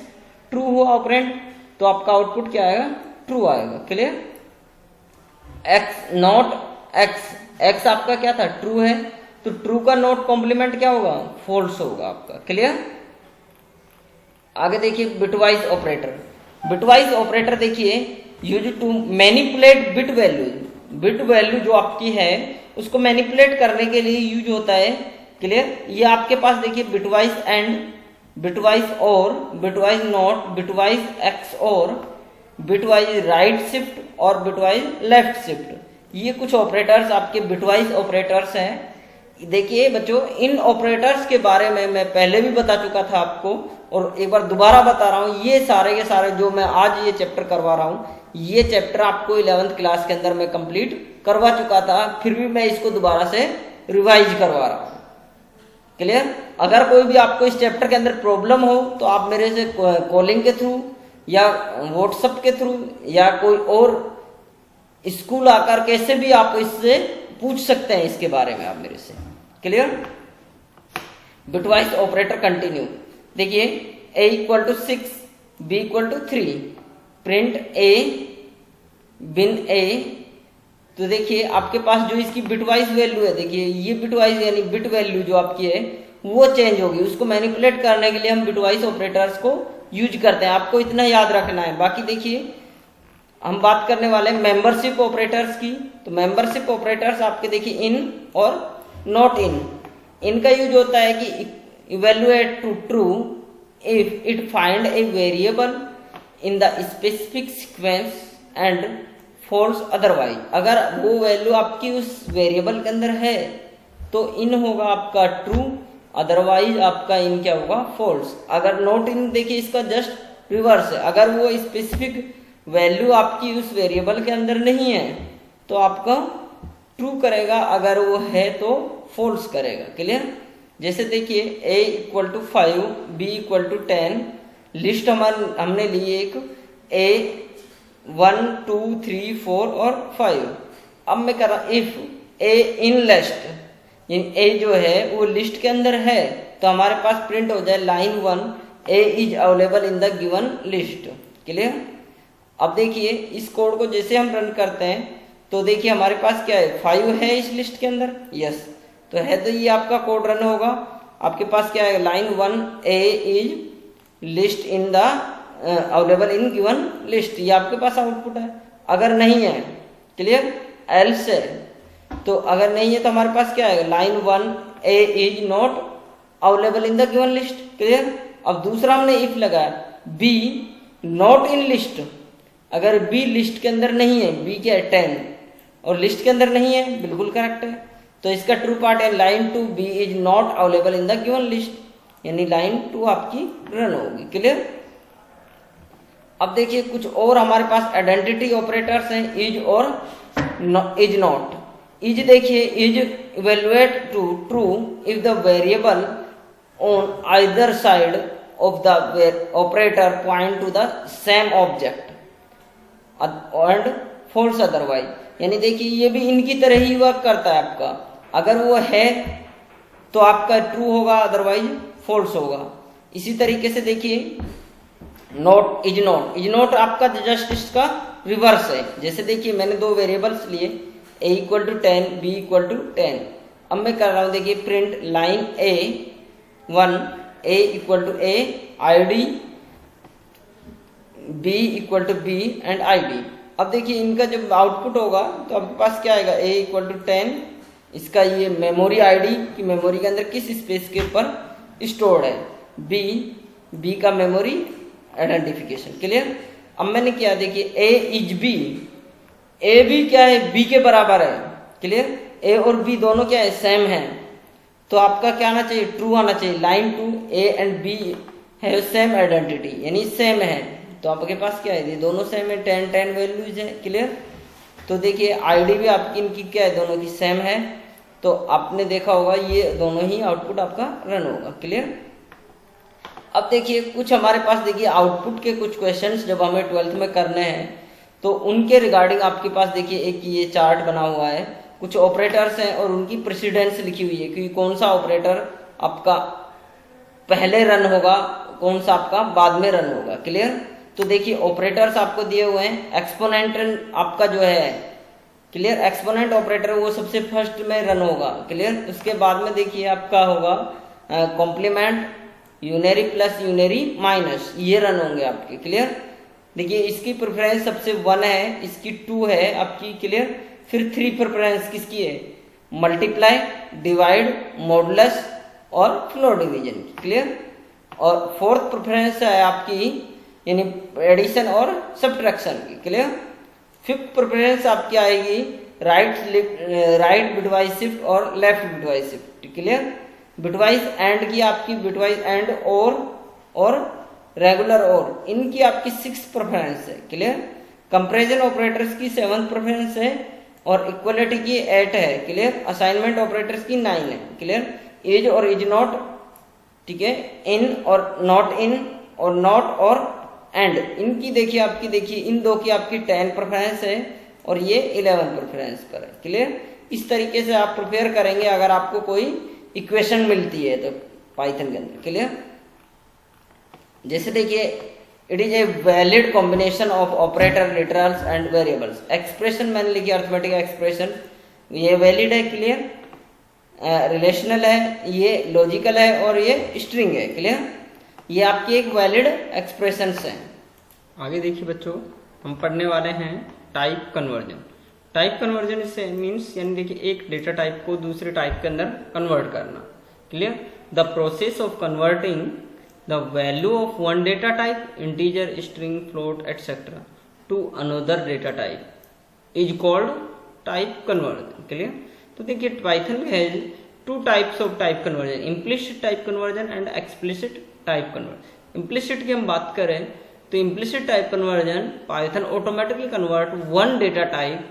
ट्रू हुआ ऑपरेंड तो आपका आउटपुट क्या आएगा ट्रू आएगा। क्लियर। x नॉट x आपका क्या था ट्रू है तो ट्रू का नॉट कॉम्प्लीमेंट क्या होगा फॉल्स होगा आपका। क्लियर। आगे देखिए बिटवाइज ऑपरेटर। बिटवाइज ऑपरेटर देखिए use to manipulate bit values, bit value जो आपकी है उसको मैनिपुलेट करने के लिए यूज होता है। क्लियर? ये आपके पास देखिए बिटवाइज एंड, बिटवाइज और, बिटवाइज नॉट, बिटवाइज एक्स और, बिटवाइज राइट शिफ्ट और बिटवाइज लेफ्ट शिफ्ट, ये कुछ ऑपरेटर्स आपके बिटवाइज ऑपरेटर्स हैं। देखिए बच्चों, इन ऑपरेटर्स के बारे में मैं पहले भी बता चुका था आपको और एक बार दोबारा बता रहा हूँ। ये सारे जो मैं आज ये चैप्टर करवा रहा हूँ, ये चैप्टर आपको 11th क्लास के अंदर मैं कंप्लीट करवा चुका था, फिर भी मैं इसको दोबारा से रिवाइज करवा रहा हूँ। क्लियर? अगर कोई भी आपको इस चैप्टर के अंदर प्रॉब्लम हो तो आप मेरे से कॉलिंग के थ्रू या व्हाट्सएप के थ्रू या कोई और स्कूल आकर कैसे भी आप इससे पूछ सकते हैं इसके बारे में आप मेरे से। क्लियर? Bitwise operator continue. देखिए a equal to 6, b equal to 3, print a bin a। तो देखिए आपके पास जो इसकी बिटवाइज वैल्यू है, देखिए ये बिटवाइज यानी बिट वैल्यू जो आपकी है वो चेंज होगी। उसको मैनिपुलेट करने के लिए हम बिटवाइज ऑपरेटर्स को यूज करते हैं, आपको इतना याद रखना है। बाकी देखिए हम बात करने वाले हैं मेंबरशिप ऑपरेटर्स की। तो मेंबरशिप ऑपरेटर्स आपके देखिए इन और नॉट इन। इनका यूज होता है कि evaluate to true if it find a variable in the specific sequence and false otherwise. अगर वो वैल्यू आपकी उस वेरिएबल के अंदर है तो इन होगा आपका ट्रू, अदरवाइज आपका इन क्या होगा, फॉल्स। अगर नॉट इन देखिए इसका जस्ट रिवर्स है, अगर वो स्पेसिफिक वैल्यू आपकी उस वेरिएबल के अंदर नहीं है तो आपका ट्रू करेगा, अगर वो है तो फॉल्स करेगा। क्लियर? जैसे देखिए a equal to 5, b equal to 10, list हमने ली एक a 1 2 3 4 और 5। अब मैं कर रहा if a in list, a जो है वो लिस्ट के अंदर है तो हमारे पास प्रिंट हो जाए line 1 a is available in the given list. Clear? अब देखिए इस कोड को जैसे हम रन करते हैं तो देखिए हमारे पास क्या है, 5 है इस लिस्ट के अंदर, यस तो है, तो ये आपका कोड रन होगा। आपके पास क्या है, line 1 a is list in the available in given list, ये आपके पास आउटपुट है। अगर नहीं है, क्लियर, एल्स है, तो अगर नहीं है तो हमारे पास क्या है, line 1 a is not available in the given list. Clear? अब दूसरा हमने इफ लगाया b नॉट इन लिस्ट, अगर b लिस्ट के अंदर नहीं है, b क्या है 10 और लिस्ट के अंदर नहीं है, बिल्कुल करेक्ट है, तो इसका ट्रू पार्ट है line 2 b is not available in the given list, यानी लाइन 2 आपकी रन होगी। क्लियर? अब देखिए कुछ और हमारे पास आइडेंटिटी ऑपरेटर्स हैं, इज और इज नॉट। इज देखिए is evaluate to true if the variable on either side of the operator point to the same object and false otherwise, यानी देखिए ये भी इनकी तरह ही वर्क करता है आपका, अगर वो है तो आपका ट्रू होगा, अदरवाइज फॉल्स होगा। इसी तरीके से देखिए not is not, is not आपका जस्ट इसका रिवर्स है। जैसे देखिए मैंने दो वेरिएबल्स लिए a equal to 10 b equal to 10। अब मैं कर रहा हूं देखिए print line a 1 a equal to a id b equal to b and id। अब देखिए इनका जब आउटपुट होगा तो आपके पास क्या आएगा, a इक्वल टू 10, इसका ये मेमोरी आईडी कि मेमोरी के अंदर किस स्पेस के ऊपर स्टोर्ड है, b का मेमोरी आइडेंटिफिकेशन। क्लियर? अब मैंने क्या देखिए a इज b, a भी क्या है, b के बराबर है। क्लियर? a और b दोनों क्या है, सेम है, तो आपका क्या आना चाहिए, ट्रू आना चाहिए। लाइन 2 a एंड b है सेम आइडेंटिटी, यानी सेम है, तो आपके पास क्या है, ये दोनों सेम है, 10 वैल्यूज है। क्लियर? तो देखिए आईडी भी आपकी इनकी क्या है, दोनों की सेम है, तो आपने देखा होगा ये दोनों ही आउटपुट आपका रन होगा। क्लियर? अब देखिए कुछ हमारे पास देखिए आउटपुट के कुछ क्वेश्चंस जब हमें 12th में करने हैं तो उनके रिगार्डिंग आपके पास देखिए एक ये चार्ट बना हुआ है, कुछ ऑपरेटर्स हैं और उनकी प्रेसिडेंस लिखी हुई है कि कौन सा ऑपरेटर आपका पहले रन होगा, कौन सा आपका बाद में रन होगा। क्लियर? तो देखिए ऑपरेटर्स आपको दिए हुए हैं, एक्सपोनेंट आपका जो है, क्लियर, एक्सपोनेंट ऑपरेटर वो सबसे फर्स्ट में रन होगा। क्लियर? उसके बाद में देखिए आपका होगा complement, unary plus unary minus, ये रन होंगे आपके। क्लियर? देखिए इसकी प्रेफरेंस सबसे 1 है, इसकी 2 है आपकी। क्लियर? फिर 3 प्रेफरेंस किसकी है, मल्टीप्लाई, डिवाइड, मॉडुलस और फ्लोर डिवीजन की, क्लियर। और 4th प्रेफरेंस है आपकी यानी एडिशन और सब्ट्रैक्शन की, क्लियर। 5th प्रेफरेंस आपकी आएगी राइट बिटवाइज शिफ्ट और left bitwise shift, clear. Bitwise and की आपकी बिटवाइज एंड और रेगुलर और इनकी आपकी 6th प्रेफरेंस है, क्लियर। कंपैरिजन ऑपरेटर्स की 7th प्रेफरेंस है और इक्वलिटी की 8 है, क्लियर। असाइनमेंट ऑपरेटर्स की 9 है, क्लियर। इज और इज नॉट, ठीक है, इन और नॉट और एंड इनकी देखिए इन दो की आपकी 10 प्रेफरेंस है और ये 11 प्रेफरेंस पर है, क्लियर। इस तरीके से आप प्रिपेयर करेंगे अगर आपको कोई इक्वेशन मिलती है तो पाइथन के अंदर, क्लियर। जैसे देखिए it is a valid combination of operator, literals and variables. Expression मैंने लिखी अर्थमेटिक एक्सप्रेशन, ये वैलिड है, क्लियर। रिलेशनल है, ये लॉजिकल है और ये स्ट्रिंग है, क्लियर। ये आपकी एक वैलिड एक्सप्रेशंस है। आगे देखिए बच्चों, हम पढ़ने वाले हैं टाइप कन्वर्जन। टाइप कन्वर्जन इससे मीन्स यानी देखिए एक डेटा टाइप को दूसरे टाइप के अंदर कन्वर्ट करना, clear. The process of converting the value of one data type, integer, string, float etcetera, to another data type is called type conversion, clear. तो देखिए Python has 2 types of type conversion, implicit type conversion and explicit type conversion. Implicit की हम बात करें तो implicit type conversion Python automatically convert one data type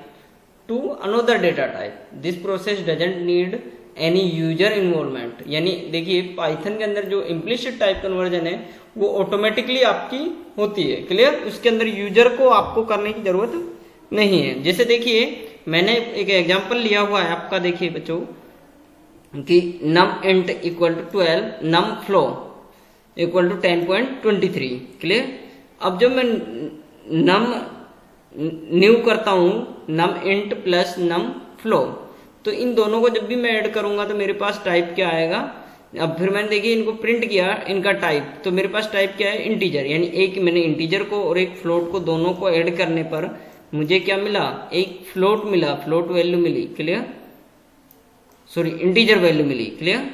to another data type. This process doesn't need any user involvement. यानी देखिए Python के अंदर जो इम्प्लिसिट टाइप कन्वर्जन है वो ऑटोमेटिकली आपकी होती है, क्लियर। उसके अंदर यूजर को आपको करने की जरूरत नहीं है। जैसे देखिए मैंने एक एग्जांपल लिया हुआ है आपका, देखिए बच्चों कि num int equal to 12, num flow equal to 10.23, clear. अब जब मैं num न्यू करता हूं num int plus num flow, तो इन दोनों को जब भी मैं ऐड करूंगा तो मेरे पास टाइप क्या आएगा। अब फिर मैंने देखिए इनको प्रिंट किया इनका टाइप, तो मेरे पास टाइप क्या है, इंटीजर। यानी एक मैंने इंटीजर को और एक फ्लोट को दोनों को ऐड करने पर मुझे क्या मिला, एक फ्लोट मिला, फ्लोट वैल्यू मिली, क्लियर। सॉरी इंटीजर वैल्यू मिली, क्लियर।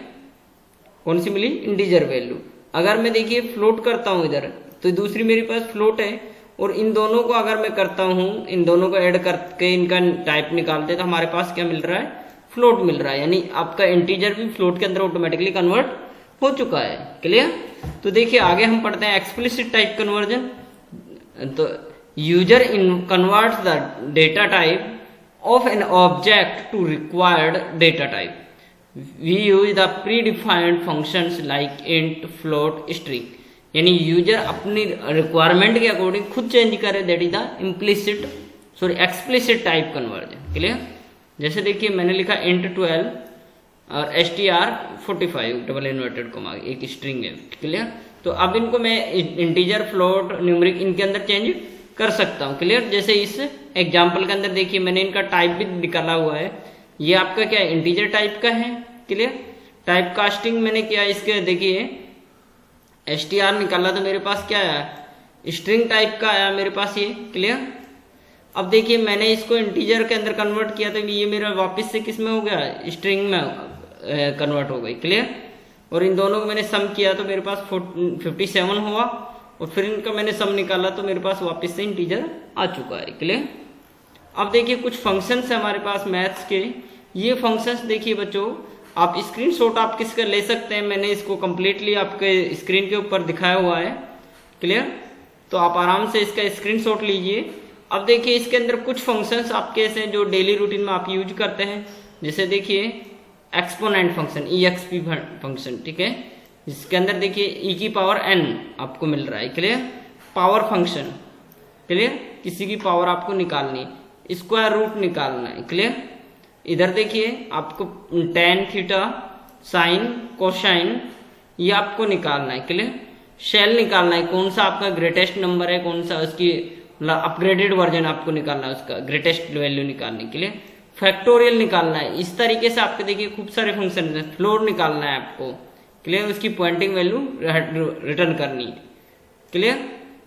कौन सी मिली, इंटीजर वैल्यू। अगर मैं देखिए फ्लोट करता हूं इधर तो दूसरी मेरे पास फ्लोट है और इन दोनों को अगर मैं करता हूं, इन दोनों को ऐड करके इनका टाइप निकालते तो हमारे पास क्या मिल रहा है, फ्लोट मिल रहा है। यानी आपका इंटीजर भी फ्लोट के अंदर ऑटोमेटिकली कन्वर्ट हो चुका है, क्लियर। तो देखिए आगे हम पढ़ते हैं एक्सप्लिसिट टाइप कन्वर्जन। तो user converts the data type of an object to required data type. We use the predefined functions like int, float, string. यानी यूजर अपनी रिक्वायरमेंट के अकॉर्डिंग खुद चेंज करे, that is the explicit type conversion, clear. जैसे देखिए मैंने लिखा int 12 और str45 डबल इन्वर्टेड कॉमा, एक स्ट्रिंग है, क्लियर। तो अब इनको मैं इंटीजर, फ्लोट, न्यूमेरिक इनके अंदर चेंज कर सकता हूं, क्लियर। जैसे इस एग्जाम्पल के अंदर देखिए मैंने इनका टाइप भी निकाला हुआ है। ये आपका क्या है, इंटीजर टाइप का है, क्लियर। टाइप कास्टिंग मैंने किया, इसके देखिए str निकाला तो मेरे पास क्या आया, स्ट्रिंग टाइप का आया मेरे पास ये, क्लियर। अब देखिए मैंने इसको इंटीजर के अंदर कन्वर्ट किया तो ये मेरा वापस से किस में हो गया, स्ट्रिंग में कन्वर्ट हो गई, क्लियर। और इन दोनों को मैंने सम किया तो मेरे पास 57 हुआ और फिर इनका मैंने सम निकाला तो मेरे पास वापस से इंटीजर आ चुका है, क्लियर। अब देखिए कुछ फंक्शंस है हमारे पास मैथ्स के। ये फंक्शंस देखिए बच्चों आप स्क्रीनशॉट आप किसका ले सकते हैं, मैंने इसको कंप्लीटली आपके स्क्रीन के ऊपर दिखाया हुआ है, क्लियर। तो आप आराम से इसका स्क्रीनशॉट लीजिए। अब देखिए इसके अंदर कुछ फंक्शंस आपके ऐसे जो डेली रूटीन में आप यूज करते हैं, जैसे देखिए एक्सपोनेंट फंक्शन, EXP फंक्शन, ठीक है, जिसके अंदर देखिए e की पावर n आपको मिल रहा है, क्लियर। पावर फंक्शन, क्लियर, किसी की पावर आपको निकालनी, स्क्वायर रूट निकालना है, क्लियर। इधर देखिए आपको tan, थीटा, साइन, कोसाइन ये आपको निकालना है, क्लियर। शेल निकालना है, कौन सा आपका ग्रेटेस्ट नंबर है, कौन सा उसकी अपग्रेडेड वर्जन आपको निकालना है, उसका ग्रेटेस्ट वैल्यू निकालने के लिए। फैक्टोरियल निकालना है। इस तरीके से आपके देखिए खूब सारे फंक्शन है। फ्लोर निकालना है आपको, क्लियर, उसकी पॉइंटिंग वैल्यू रिटर्न करनी है, क्लियर।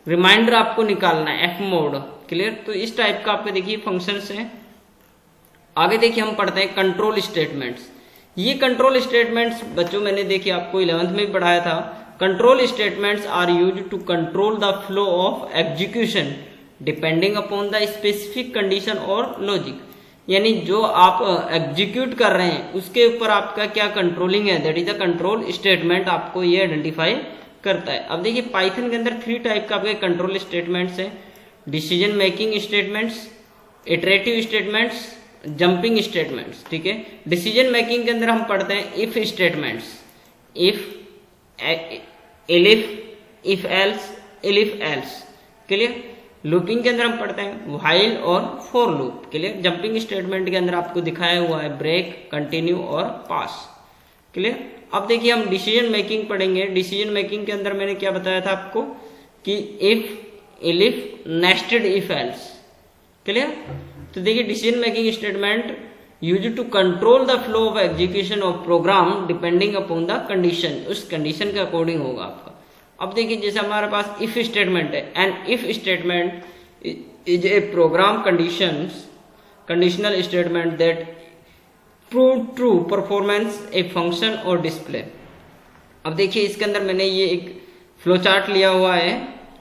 रिमाइंडर आपको निकालना है, एफ मोड, क्लियर। तो इस टाइप का आपके देखिए फंक्शंस हैं आगे देखिए हम पढ़ते हैं कंट्रोल स्टेटमेंट्स। ये कंट्रोल स्टेटमेंट्स बच्चों मैंने देखिए आपको 11th में भी पढ़ाया था। Control statements are used to control the flow of execution depending upon the specific condition और लॉजिक। यानी जो आप एग्जीक्यूट कर रहे हैं उसके ऊपर आपका क्या कंट्रोलिंग है, that is the control statement, आपको ये आइडेंटिफाई करता है। अब देखिए पाइथन के अंदर 3 टाइप का आपके कंट्रोल स्टेटमेंट्स हैं, decision making statements, iterative statements, jumping statements. ठीक है, डिसीजन मेकिंग के अंदर हम पढ़ते हैं if statements, if, elif, if else, elif else. Clear. Looping के अंदर हम पढ़ते हैं व्हाइल और for loop. Clear. Jumping statement के अंदर आपको दिखाया हुआ है ब्रेक, कंटिन्यू और पास। क्लियर। अब देखिए हम डिसीजन मेकिंग पढ़ेंगे। डिसीजन मेकिंग के अंदर मैंने क्या बताया था आपको कि if, elif, nested if else. Clear. तो देखिए decision making statement used to control the flow of execution of program depending upon the condition, उस कंडीशन के अकॉर्डिंग होगा आपका। अब देखिए जैसे हमारे पास इफ स्टेटमेंट है, and if statement is a program conditional statement that prove true performance a function और डिस्प्ले। अब देखिए इसके अंदर मैंने ये एक फ्लो चार्ट लिया हुआ है।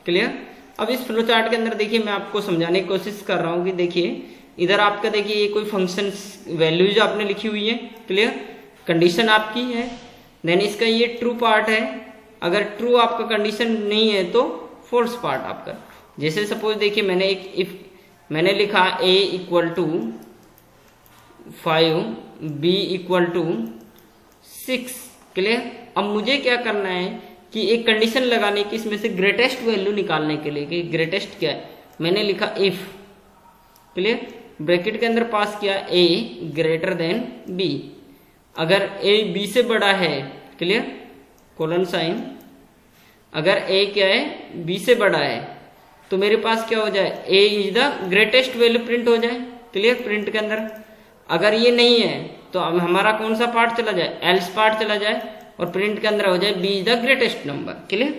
क्लियर। अब इस फ्लो चार्ट के अंदर देखिए मैं आपको समझाने की कोशिश कर रहा हूँ कि देखिए इधर आपका देखिए ये कोई फंक्शन वैल्यूज आपने लिखी हुई है। क्लियर। कंडीशन आपकी है, देन इसका ये ट्रू पार्ट है, अगर ट्रू आपका कंडीशन नहीं है तो फॉल्स पार्ट आपका। जैसे सपोज देखिए मैंने एक इफ मैंने लिखा a equal to 5, b equal to 6। Clear. अब मुझे क्या करना है कि एक कंडीशन लगाने की, इसमें से ग्रेटेस्ट वैल्यू निकालने के लिए कि ग्रेटेस्ट क्या है, मैंने लिखा इफ। क्लियर। ब्रैकेट के अंदर पास किया a ग्रेटर देन b, अगर a b से बड़ा है। क्लियर। कोलन साइन, अगर a क्या है b से बड़ा है तो मेरे पास क्या हो जाए, a is the greatest value print हो जाए। क्लियर। प्रिंट के अंदर अगर ये नहीं है तो अब हमारा कौन सा पार्ट चला जाए, एल्स पार्ट चला जाए, और प्रिंट के अंदर हो जाए b is the greatest number. Clear.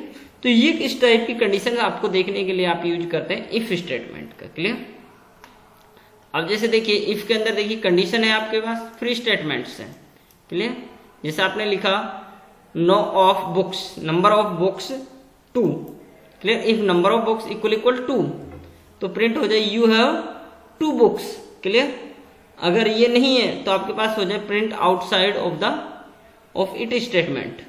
तो ये इस टाइप की कंडीशन आपको देखने के लिए आप यूज करते हैं इफ स्टेटमेंट का। क्लियर। अब जैसे देखिए इफ के अंदर देखिए कंडीशन है आपके पास, फ्री स्टेटमेंट्स है। क्लियर। जैसे आपने लिखा no of books, number of books 2। Clear. If number of books equal 2 तो प्रिंट हो जाए यू हैव 2 बुक्स। क्लियर। अगर ये नहीं है तो आपके पास हो जाए print outside of it statement.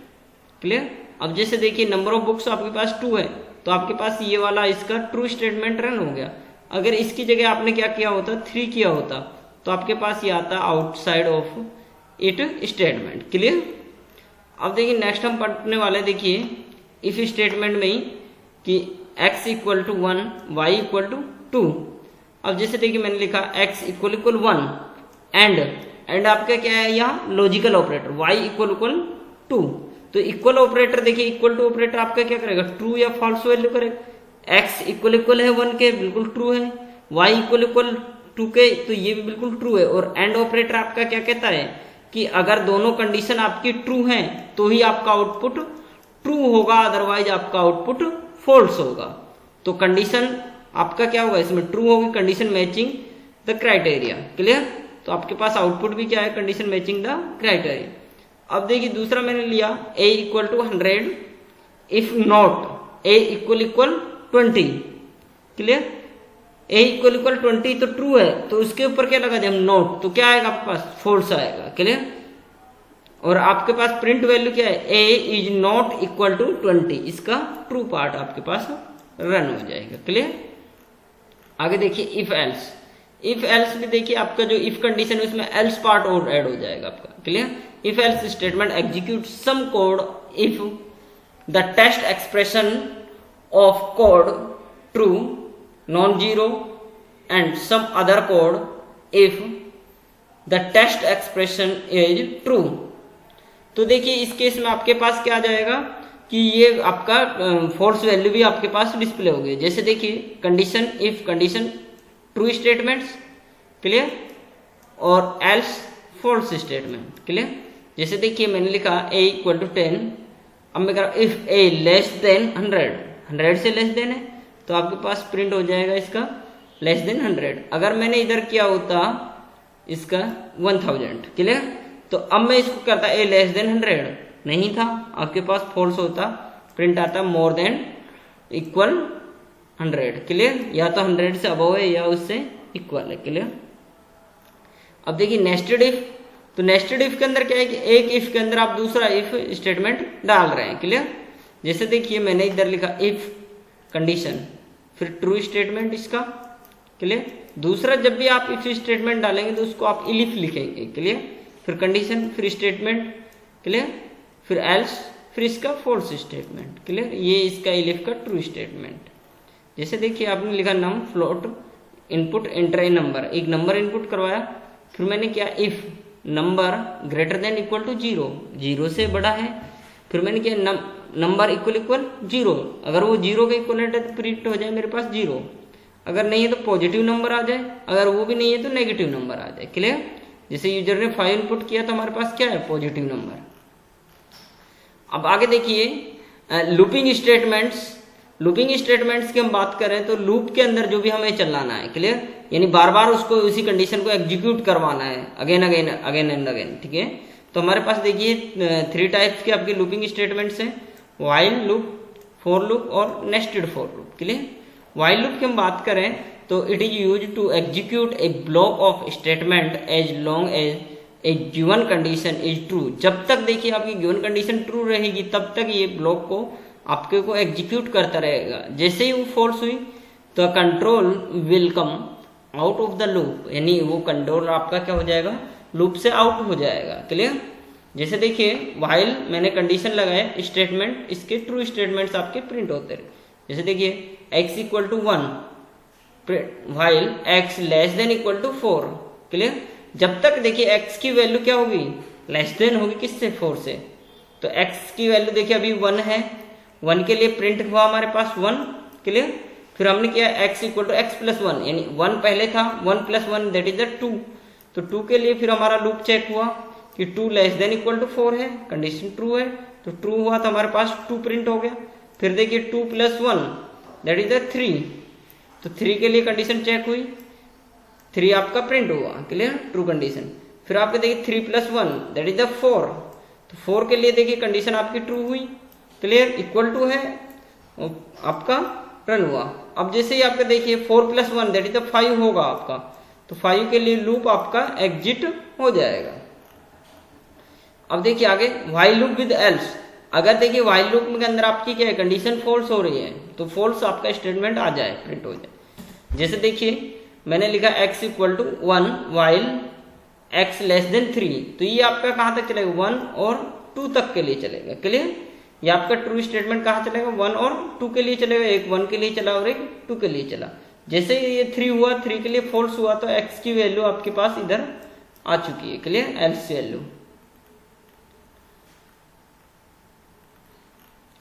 Clear. अब जैसे देखिए नंबर ऑफ बुक्स आपके पास 2 है तो आपके पास ये वाला इसका ट्रू स्टेटमेंट रन हो गया। अगर इसकी जगह आपने क्या किया होता, 3 किया होता, तो आपके पास ये आता outside of it statement. Clear. अब देखिए नेक्स्ट हम पढ़ने वाले देखिए इफ स्टेटमेंट में ही कि x equal to 1, y equal to 2। अब जैसे देखिए मैंने लिखा x इक्वल 1 एंड आपका क्या है यहाँ लॉजिकल ऑपरेटर y इक्वल 2। तो इक्वल ऑपरेटर देखिए इक्वल टू ऑपरेटर आपका क्या करेगा, ट्रू या फॉल्स वैल्यू करेगा। x इक्वल है 1 के, बिल्कुल ट्रू है। y इक्वल 2 के, तो ये भी बिल्कुल ट्रू है। और एंड ऑपरेटर आपका क्या कहता है कि अगर दोनों कंडीशन आपकी ट्रू हैं तो ही आपका आउटपुट ट्रू होगा, अदरवाइज आपका आउटपुट फॉल्स होगा। तो कंडीशन आपका क्या होगा, इसमें ट्रू होगी, condition matching the criteria. Clear. तो आपके पास आउटपुट भी क्या है, कंडीशन मैचिंग द क्राइटेरिया। अब देखिए दूसरा मैंने लिया a equal to 100 if not a equal 20। Clear. a equal 20 तो ट्रू है, तो उसके ऊपर क्या लगा दे हम नॉट, तो क्या आएगा आपके पास, फॉल्स आएगा। क्लियर। और आपके पास प्रिंट वैल्यू क्या है, a is not equal to 20, इसका ट्रू पार्ट आपके पास रन हो जाएगा। क्लियर। आगे देखिए इफ एल्स। इफ एल्स में देखिए आपका जो इफ कंडीशन है उसमें एल्स पार्ट और ऐड हो जाएगा आपका। Clear. If else statement execute some code if the test expression of code true, non-zero and some other code if the test expression is true। तो देखिए इस केस में आपके पास क्या आ जाएगा कि ये आपका फॉल्स वैल्यू भी आपके पास डिस्प्ले हो गई। जैसे देखिए condition if condition true statements. Clear. और एल्स फॉल्स स्टेटमेंट। क्लियर। जैसे देखिए मैंने लिखा a इक्वल टू 10, अब मैं कह रहा हूं इफ a लेस देन 100 से लेस देन है तो आपके पास प्रिंट हो जाएगा इसका लेस देन 100। अगर मैंने इधर किया होता इसका 1000, क्लियर। तो अब मैं इसको करता ए लेस देन 100, नहीं था, आपके पास फॉल्स होता, प्रिंट आता मोर देन इक्वल 100, क्लियर। या तो 100 से अबव है या उससे इक्वल है, क्लियर। अब देखिए नेस्टेड इफ, तो नेस्टेड इफ के अंदर क्या है कि एक इफ के अंदर आप दूसरा इफ स्टेटमेंट डाल रहे हैं, क्लियर। जैसे देखिए मैंने इधर लिखा इफ कंडीशन, फिर ट्रू स्टेटमेंट इसका, क्लियर। दूसरा जब भी आप इफ स्टेटमेंट डालेंगे तो उसको आप इलिफ लिखेंगे, क्लियर। फिर कंडीशन, फिर स्टेटमेंट, क्लियर, फिर एल्स, फिर इसका फॉल्स स्टेटमेंट, क्लियर। ये इसका इलिफ का ट्रू स्टेटमेंट। जैसे देखिए आपने लिखा num float input enter a number, एक नंबर इनपुट करवाया, फिर मैंने क्या if number greater than equal to 0, 0 से बड़ा है, फिर मैंने क्या नंबर इक्वल इक्वल 0, अगर वो 0 के इक्वल है तो प्रिंट हो जाए मेरे पास 0, अगर नहीं है तो पॉजिटिव नंबर आ जाए, अगर वो भी नहीं है तो नेगेटिव नंबर आ जाए, क्लियर। जैसे यूजर ने 5 इनपुट किया तो हमारे पास क्या है, पॉजिटिव नंबर। अब आगे देखिए लूपिंग स्टेटमेंट्स, लूपिंग स्टेटमेंट्स की हम बात करें तो लूप के अंदर जो भी हमें चलाना है, क्लियर, यानी बार बार उसको उसी कंडीशन को एग्जीक्यूट करवाना है again again again and again, ठीक है। तो हमारे पास देखिए 3 टाइप्स के आपके लूपिंग स्टेटमेंट्स हैं, व्हाइल लूप, फॉर लूप और nested for loop, clear. While loop की हम बात करें तो it is use to execute a block of statement as long as a given condition is true. जब तक देखिए आपकी गिवन कंडीशन ट्रू रहेगी तब तक ये ब्लॉक को आपके को एग्जीक्यूट करता रहेगा। जैसे ही वो फॉल्स हुई तो control will come out of the loop, यानी वो कंट्रोल आपका क्या हो जाएगा, लूप से आउट हो जाएगा, क्लियर। जैसे देखिए व्हाइल मैंने कंडीशन लगाए, स्टेटमेंट इसके ट्रू स्टेटमेंट्स आपके प्रिंट होते रहे। जैसे देखिए x equal to 1, while x less than equal to 4, clear. जब तक देखिए x की वैल्यू क्या होगी, लेस देन होगी किससे, 4 से। तो x की वैल्यू देखिए अभी 1 है, 1 के लिए प्रिंट हुआ हमारे पास 1, क्लियर। फिर हमने किया x equal to x plus 1, यानी 1 पहले था, 1 प्लस 1 दैट इज द 2। तो 2 के लिए फिर हमारा लूप चेक हुआ कि 2 लेस देन इक्वल टू 4 है, कंडीशन ट्रू है, तो ट्रू हुआ तो हमारे पास 2 प्रिंट हो गया। फिर देखिए 2 प्लस 1 दैट इज द 3, तो 3 के लिए कंडीशन चेक हुई, 3 आपका प्रिंट हुआ, क्लियर, ट्रू कंडीशन। फिर आपके देखिए 3 प्लस 1 दैट इज द 4, तो 4 के लिए देखिए कंडीशन आपकी ट्रू हुई, क्लियर, इक्वल टू है, आपका रन हुआ। अब जैसे ही आपका देखिए 4 प्लस 1 दैट इज द 5 होगा आपका, तो 5 के लिए लूप आपका एग्जिट हो जाएगा। अब देखिए आगे व्हाइल लूप विद एल्स, अगर देखिए व्हाइल लूप के अंदर आपकी क्या है, कंडीशन फॉल्स हो रही है तो फॉल्स आपका स्टेटमेंट आ जाए, प्रिंट हो जाए। जैसे देखिए मैंने लिखा x equal to 1 while x less than 3, तो ये आपका कहाँ तक चलेगा, 1 और 2 तक के लिए चलेगा, क्लियर। ये आपका ट्रू स्टेटमेंट कहाँ चलेगा, 1 और 2 के लिए चलेगा, एक 1 के लिए चला और एक 2 के लिए चला। जैसे ये 3 हुआ, 3 के लिए फॉल्स हुआ तो x की वैल्यू आपके पास इधर आ चुकी है, क्लियर, एल्स वैल्यू,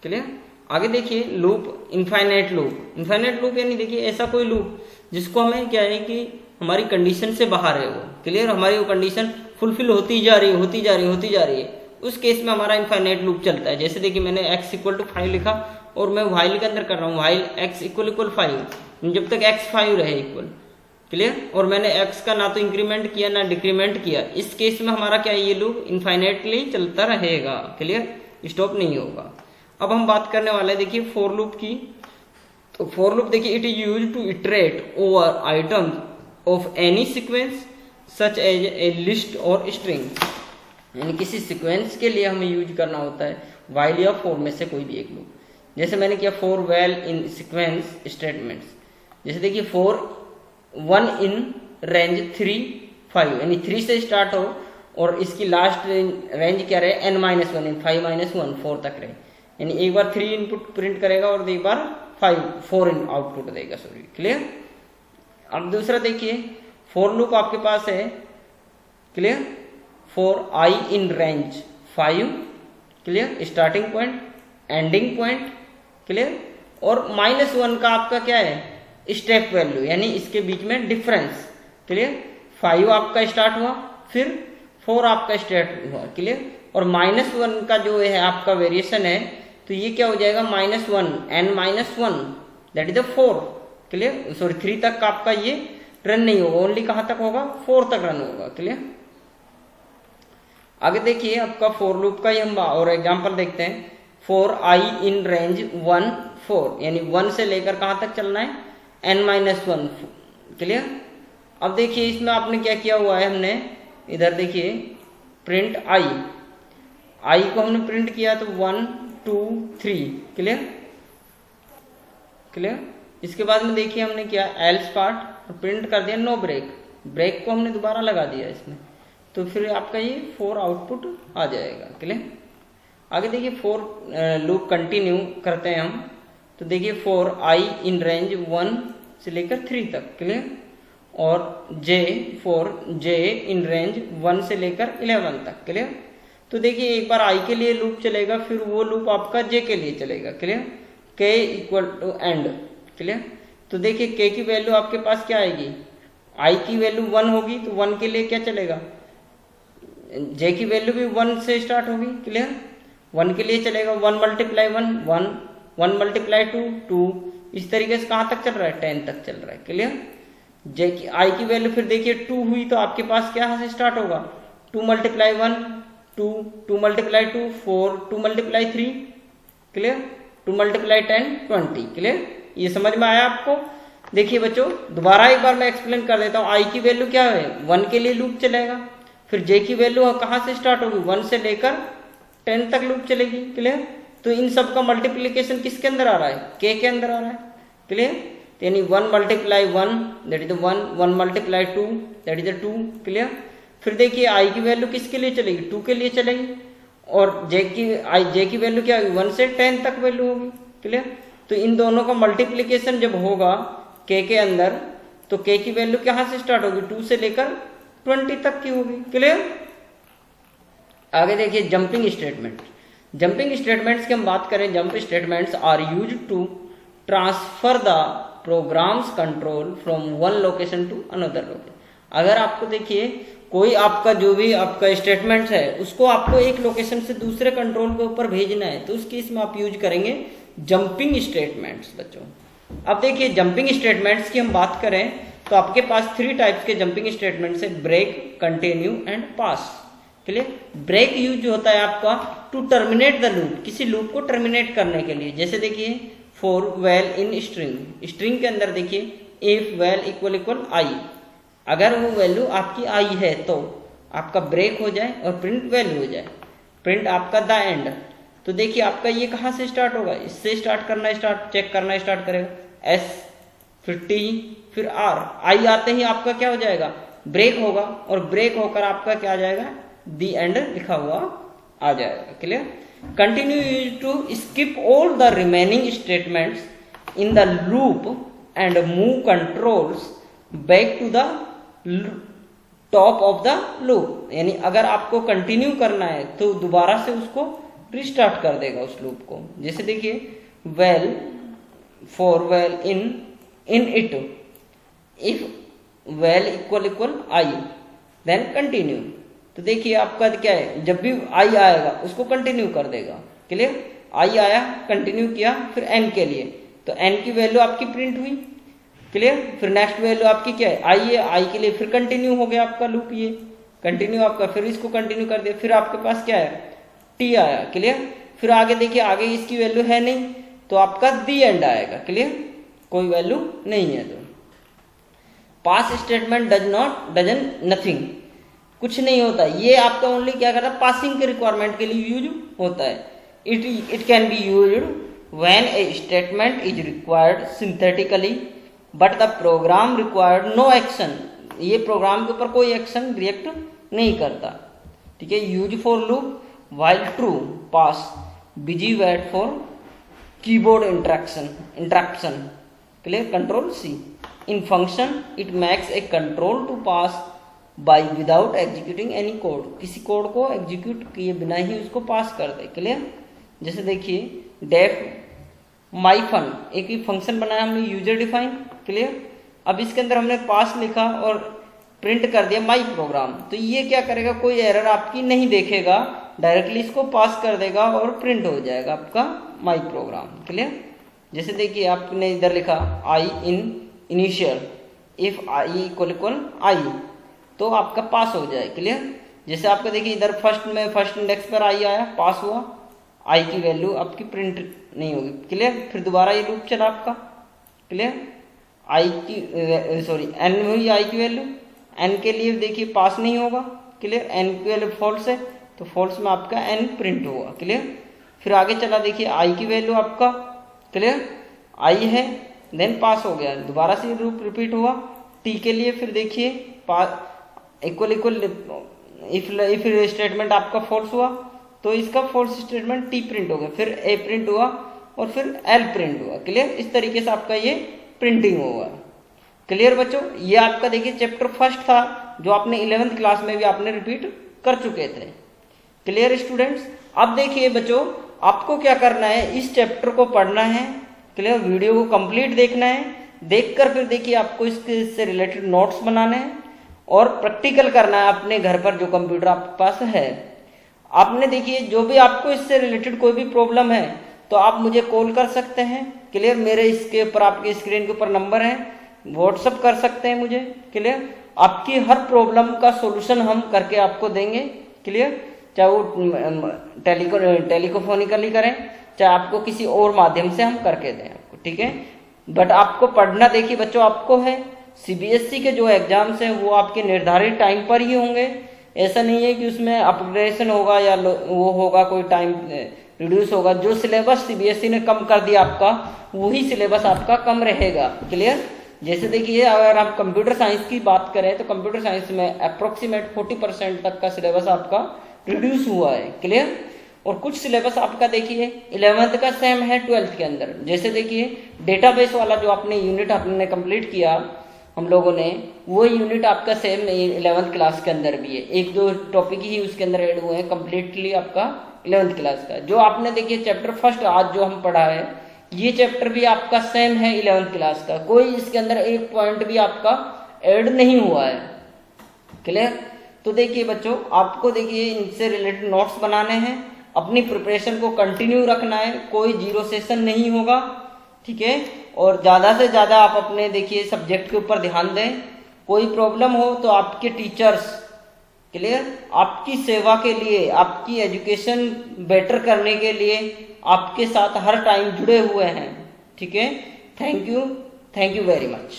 क्लियर। आगे देखिए loop infinite loop, infinite loop यानी देखिए ऐसा कोई लूप जिसको हमें क्या है कि हमारी कंडीशन से बाहर है वो, क्लियर, हमारी वो कंडीशन फुलफिल होती जा रही है, होती जा रही है, होती जा रही है, उस केस में हमारा इनफाइनाइट लूप चलता है। जैसे देखिए मैंने x इक्वल टू 5 लिखा और मैं व्हाइल के अंदर कर रहा हूँ, व्हाइल x इक्वल इक्वल 5, जब तक x 5 रहे इक्वल, क्लियर, और मैंने x का ना तो इंक्रीमेंट किया ना डिक्रीमेंट किया, इस केस में हमारा क्या है, ये लूप इनफाइनाइटली चलता रहेगा, क्लियर, स्टॉप नहीं होगा। अब हम बात करने वाले हैं देखिए फॉर लूप की, तो फॉर लूप देखिए it is used to iterate over item of any sequence such as a list और स्ट्रिंग, यानी किसी सीक्वेंस के लिए हमें यूज करना होता है व्हाइल या फॉर में से कोई भी एक लूप। जैसे मैंने किया for val in sequence statements, जैसे देखिए फॉर 1 इन रेंज 3 5, यानी 3 से स्टार्ट हो और इसकी लास्ट रेंज क्या रहे, n-1 इन 5-1 4 तक रहे, यानी एक बार 3 इनपुट प्रिंट करेगा और एक बार 4 इन आउटपुट देगा, सॉरी, क्लियर। अब दूसरा देखिए फॉर लूप आपके पास है, clear, for i in range 5, clear, starting point ending point, clear, और -1 का आपका क्या है, स्टेप वैल्यू, यानी इसके बीच में डिफरेंस, क्लियर, 5 आपका स्टार्ट हुआ फिर 4 आपका स्टार्ट हुआ, क्लियर, और -1 का जो है आपका वेरिएशन है, तो ये क्या हो जाएगा, -1 n-1 that is the 4, clear, sorry 3 तक का आपका ये रन नहीं होगा, ओनली कहाँ तक होगा, 4 तक रन होगा। क्लियर। आगे देखिए आपका फॉर लूप का ही हम और एग्जांपल देखते हैं। फॉर आई इन रेंज 1 4, यानी 1 से लेकर कहाँ तक चलना है, n-1। क्लियर। अब देखिए इसमें आपने क्या किया हुआ है, हमने इधर देखिए प्रिंट आई को हमने प्रिंट किया तो 1 2 3। क्लियर। क्लियर। इसके बाद में देखिए हमने क्या एल्स पार्ट प्रिंट कर दिया नो ब्रेक को हमने दोबारा लगा दिया इसमें, तो फिर आपका ये 4 आउटपुट आ जाएगा। क्लियर। आगे देखिए फॉर लूप कंटिन्यू करते हैं हम, तो देखिए फॉर आई इन रेंज 1 से लेकर 3 तक। क्लियर। और फॉर जे इन रेंज 1 से लेकर 11 तक। क्लियर। तो देखिए एक बार आई के लिए लूप चलेगा, फिर वो लूप आपका जे के लिए चलेगा। Clear. k equal to end. Clear. तो देखिए k की वैल्यू आपके पास क्या आएगी, i की वैल्यू 1 होगी, तो 1 के लिए क्या चलेगा, j की वैल्यू भी 1 से स्टार्ट होगी। क्लियर। 1 के लिए चलेगा 1 मल्टीप्लाई 1 1 मल्टीप्लाई 2 2, इस तरीके से कहाँ तक चल रहा है, 10 तक चल रहा है। क्लियर। j की i की वैल्यू फिर देखिए 2 हुई, तो आपके पास क्या से स्टार्ट होगा, 2 multiply 1 2 2 multiply 2 4 2 multiply 3। Clear. 2 multiply 10 20। Clear. ये समझ में आया आपको। देखिए बच्चों दोबारा एक बार मैं एक्सप्लेन कर देता हूँ। आई की वैल्यू क्या है, 1 के लिए लूप चलेगा, फिर जे की वैल्यू कहाँ से स्टार्ट होगी, 1 से लेकर 10 तक लूप चलेगी। क्लियर। तो इन सब का मल्टीप्लीकेशन किसके अंदर आ रहा है, k के अंदर आ रहा है। क्लियर। यानी 1 multiply 1 that is 1 1 multiply 2 that is 2। Clear. फिर देखिए आई की वैल्यू किसके लिए चलेगी, 2 के लिए चलेगी, और जे की वैल्यू क्या होगी, 1 से 10 तक वैल्यू होगी। क्लियर। तो इन दोनों का मल्टीप्लीकेशन जब होगा k के अंदर, तो k की वैल्यू कहाँ से स्टार्ट होगी, 2 से लेकर 20 तक की होगी। क्लियर। आगे देखिए जंपिंग स्टेटमेंट। जंपिंग स्टेटमेंट्स की हम बात करें, jump statements are used to transfer the programs control from one location to another location. अगर आपको देखिए कोई आपका जो भी आपका स्टेटमेंट है उसको आपको एक लोकेशन से दूसरे कंट्रोल के ऊपर भेजना है, तो उस केस में आप यूज करेंगे जंपिंग स्टेटमेंट्स। बच्चों अब देखिए जंपिंग स्टेटमेंट्स की हम बात करें तो आपके पास 3 टाइप्स के जंपिंग स्टेटमेंट्स है, break, continue and pass. Clear. Break use होता है आपका टू टर्मिनेट द लूप, किसी लूप को टर्मिनेट करने के लिए। जैसे देखिए फॉर वेल इन स्ट्रिंग के अंदर देखिए इफ वेल इक्वल इक्वल आई, अगर वो वैल्यू आपकी आई है तो आपका ब्रेक हो जाए और प्रिंट वैल्यू हो जाए, प्रिंट आपका द एंड। तो देखिए आपका ये कहाँ से स्टार्ट होगा, इससे स्टार्ट करना चेक करना स्टार्ट करेगा, एस फिर टी फिर आर, आई आते ही आपका क्या हो जाएगा, ब्रेक होगा, और ब्रेक होकर आपका क्या आ जाएगा, दी एंड लिखा हुआ आ जाएगा। Clear. Continue use to skip all the remaining statements in the loop and move controls back to the top of the loop. यानी अगर आपको कंटिन्यू करना है तो दोबारा से उसको रिस्टार्ट कर देगा उस लूप को। जैसे देखिए val for val in it, if val equal equal I then continue. तो देखिए आपका क्या है, जब भी आई आएगा उसको कंटिन्यू कर देगा। क्लियर। आई आया कंटिन्यू किया, फिर एन के लिए, तो एन की वैल्यू आपकी प्रिंट हुई। क्लियर। फिर नेक्स्ट वैल्यू आपकी क्या है, आई है, आई के लिए फिर कंटिन्यू हो गया आपका लूप, ये कंटिन्यू आपका, फिर इसको कंटिन्यू कर दिया, फिर आपके पास क्या है, टी आया। क्लियर। फिर आगे देखिए आगे इसकी वैल्यू है नहीं तो आपका दी एंड आएगा। क्लियर। कोई वैल्यू नहीं है तो पास स्टेटमेंट डजन नथिंग, कुछ नहीं होता, ये आपका ओनली क्या करता है, पासिंग के रिक्वायरमेंट के लिए यूज होता है। It can be used when a statement is required synthetically but the program required no action, ये प्रोग्राम के ऊपर कोई एक्शन रिएक्ट नहीं करता। ठीक है। Use for loop while true pass busy wait for keyboard interaction clear control C in function it makes a control to pass by without executing any code, किसी कोड को एग्जीक्यूट किए बिना ही उसको पास कर दे। क्लियर। जैसे देखिए डेफ माई fun एक ही function बनाया हमने यूजर डिफाइन। क्लियर। अब इसके अंदर हमने पास लिखा और प्रिंट कर दिया माई प्रोग्राम, तो ये क्या करेगा, कोई एरर आपकी नहीं देखेगा, डायरेक्टली इसको पास कर देगा और प्रिंट हो जाएगा आपका माई प्रोग्राम। क्लियर। जैसे देखिए आपने इधर लिखा i in initial, if i equal i, तो आपका पास हो जाए। क्लियर? जैसे आपका देखिए इधर फर्स्ट इंडेक्स पर आई आया, पास हुआ, आई की वैल्यू आपकी प्रिंट नहीं होगी। क्लियर? फिर दोबारा ये लूप चला आपका। क्लियर? आई की सॉरी एन हुई आई की वैल्यू, एन के लिए देखिए पास नहीं होगा। क्लियर? एन की वैल्यू फॉल्स है तो फॉल्स में आपका एन प्रिंट होगा। क्लियर? फिर आगे चला, देखिए आई की वैल्यू आपका, क्लियर, आई है, देन पास हो गया, दोबारा से लूप रिपीट हुआ टी के लिए। फिर देखिए इक्वल इफ स्टेटमेंट आपका फॉल्स हुआ तो इसका फॉल्स स्टेटमेंट टी प्रिंट हो गया, फिर ए प्रिंट हुआ और फिर एल प्रिंट हुआ। क्लियर? इस तरीके से आपका ये प्रिंटिंग होगा। क्लियर बच्चों? ये आपका देखिए चैप्टर फर्स्ट था जो आपने 11th क्लास में भी आपने रिपीट कर चुके थे। Clear students? अब देखिए बच्चों, आपको क्या करना है, इस चैप्टर को पढ़ना है। क्लियर? वीडियो को कंप्लीट देखना है, देखकर फिर देखिए आपको इससे रिलेटेड नोट्स बनाने हैं और प्रैक्टिकल करना है अपने घर पर जो कंप्यूटर आपके पास है। आपने देखिए जो भी आपको इससे रिलेटेड कोई भी प्रॉब्लम है तो आप मुझे कॉल कर सकते हैं। क्लियर? मेरे इसके ऊपर आपके स्क्रीन के ऊपर नंबर है, व्हाट्सअप कर सकते हैं मुझे। क्लियर? आपकी हर प्रॉब्लम का सॉल्यूशन हम करके आपको देंगे। क्लियर? चाहे वो टेलीफोनिकली करें, चाहे आपको किसी और माध्यम से हम करके दें आपको। ठीक है? बट आपको पढ़ना देखिए बच्चों आपको है, सीबीएसई के जो एग्जाम्स हैं वो आपके निर्धारित टाइम पर ही होंगे। ऐसा नहीं है कि उसमें अपग्रेडेशन होगा या वो होगा, कोई टाइम रिड्यूस होगा। जो सिलेबस सीबीएसई ने कम कर दिया आपका, वही सिलेबस आपका कम रहेगा। क्लियर? जैसे देखिए अगर आप कंप्यूटर साइंस की बात करें तो कंप्यूटर साइंस में अप्रोक्सीमेट 40% तक का सिलेबस आपका रिड्यूस हुआ है। क्लियर? और कुछ सिलेबस आपका देखिए 11th का सेम है 12th के अंदर। जैसे देखिए डेटाबेस वाला जो आपने यूनिट आपने कंप्लीट किया हम लोगों ने, वो यूनिट आपका सेम 11th क्लास के अंदर भी है। एक दो टॉपिक ही उसके अंदर ऐड हुए हैं, कंप्लीटली आपका 11th क्लास का। जो आपने देखिए चैप्टर फर्स्ट आज जो हम पढ़ा है, ये चैप्टर भी आपका सेम है 11th क्लास का। कोई इसके अंदर एक पॉइंट भी आपका ऐड नहीं हुआ है। क्लियर? तो देखिए बच्चों, आपको देखिए इनसे रिलेटेड नोट्स बनाने हैं, अपनी प्रिपरेशन को कंटिन्यू रखना है, कोई जीरो सेशन नहीं होगा। ठीक है? और ज़्यादा से ज़्यादा आप अपने देखिए सब्जेक्ट के ऊपर ध्यान दें। कोई प्रॉब्लम हो तो आपके टीचर्स, क्लियर, आपकी सेवा के लिए, आपकी एजुकेशन बेटर करने के लिए आपके साथ हर टाइम जुड़े हुए हैं। ठीक है? Thank you very much.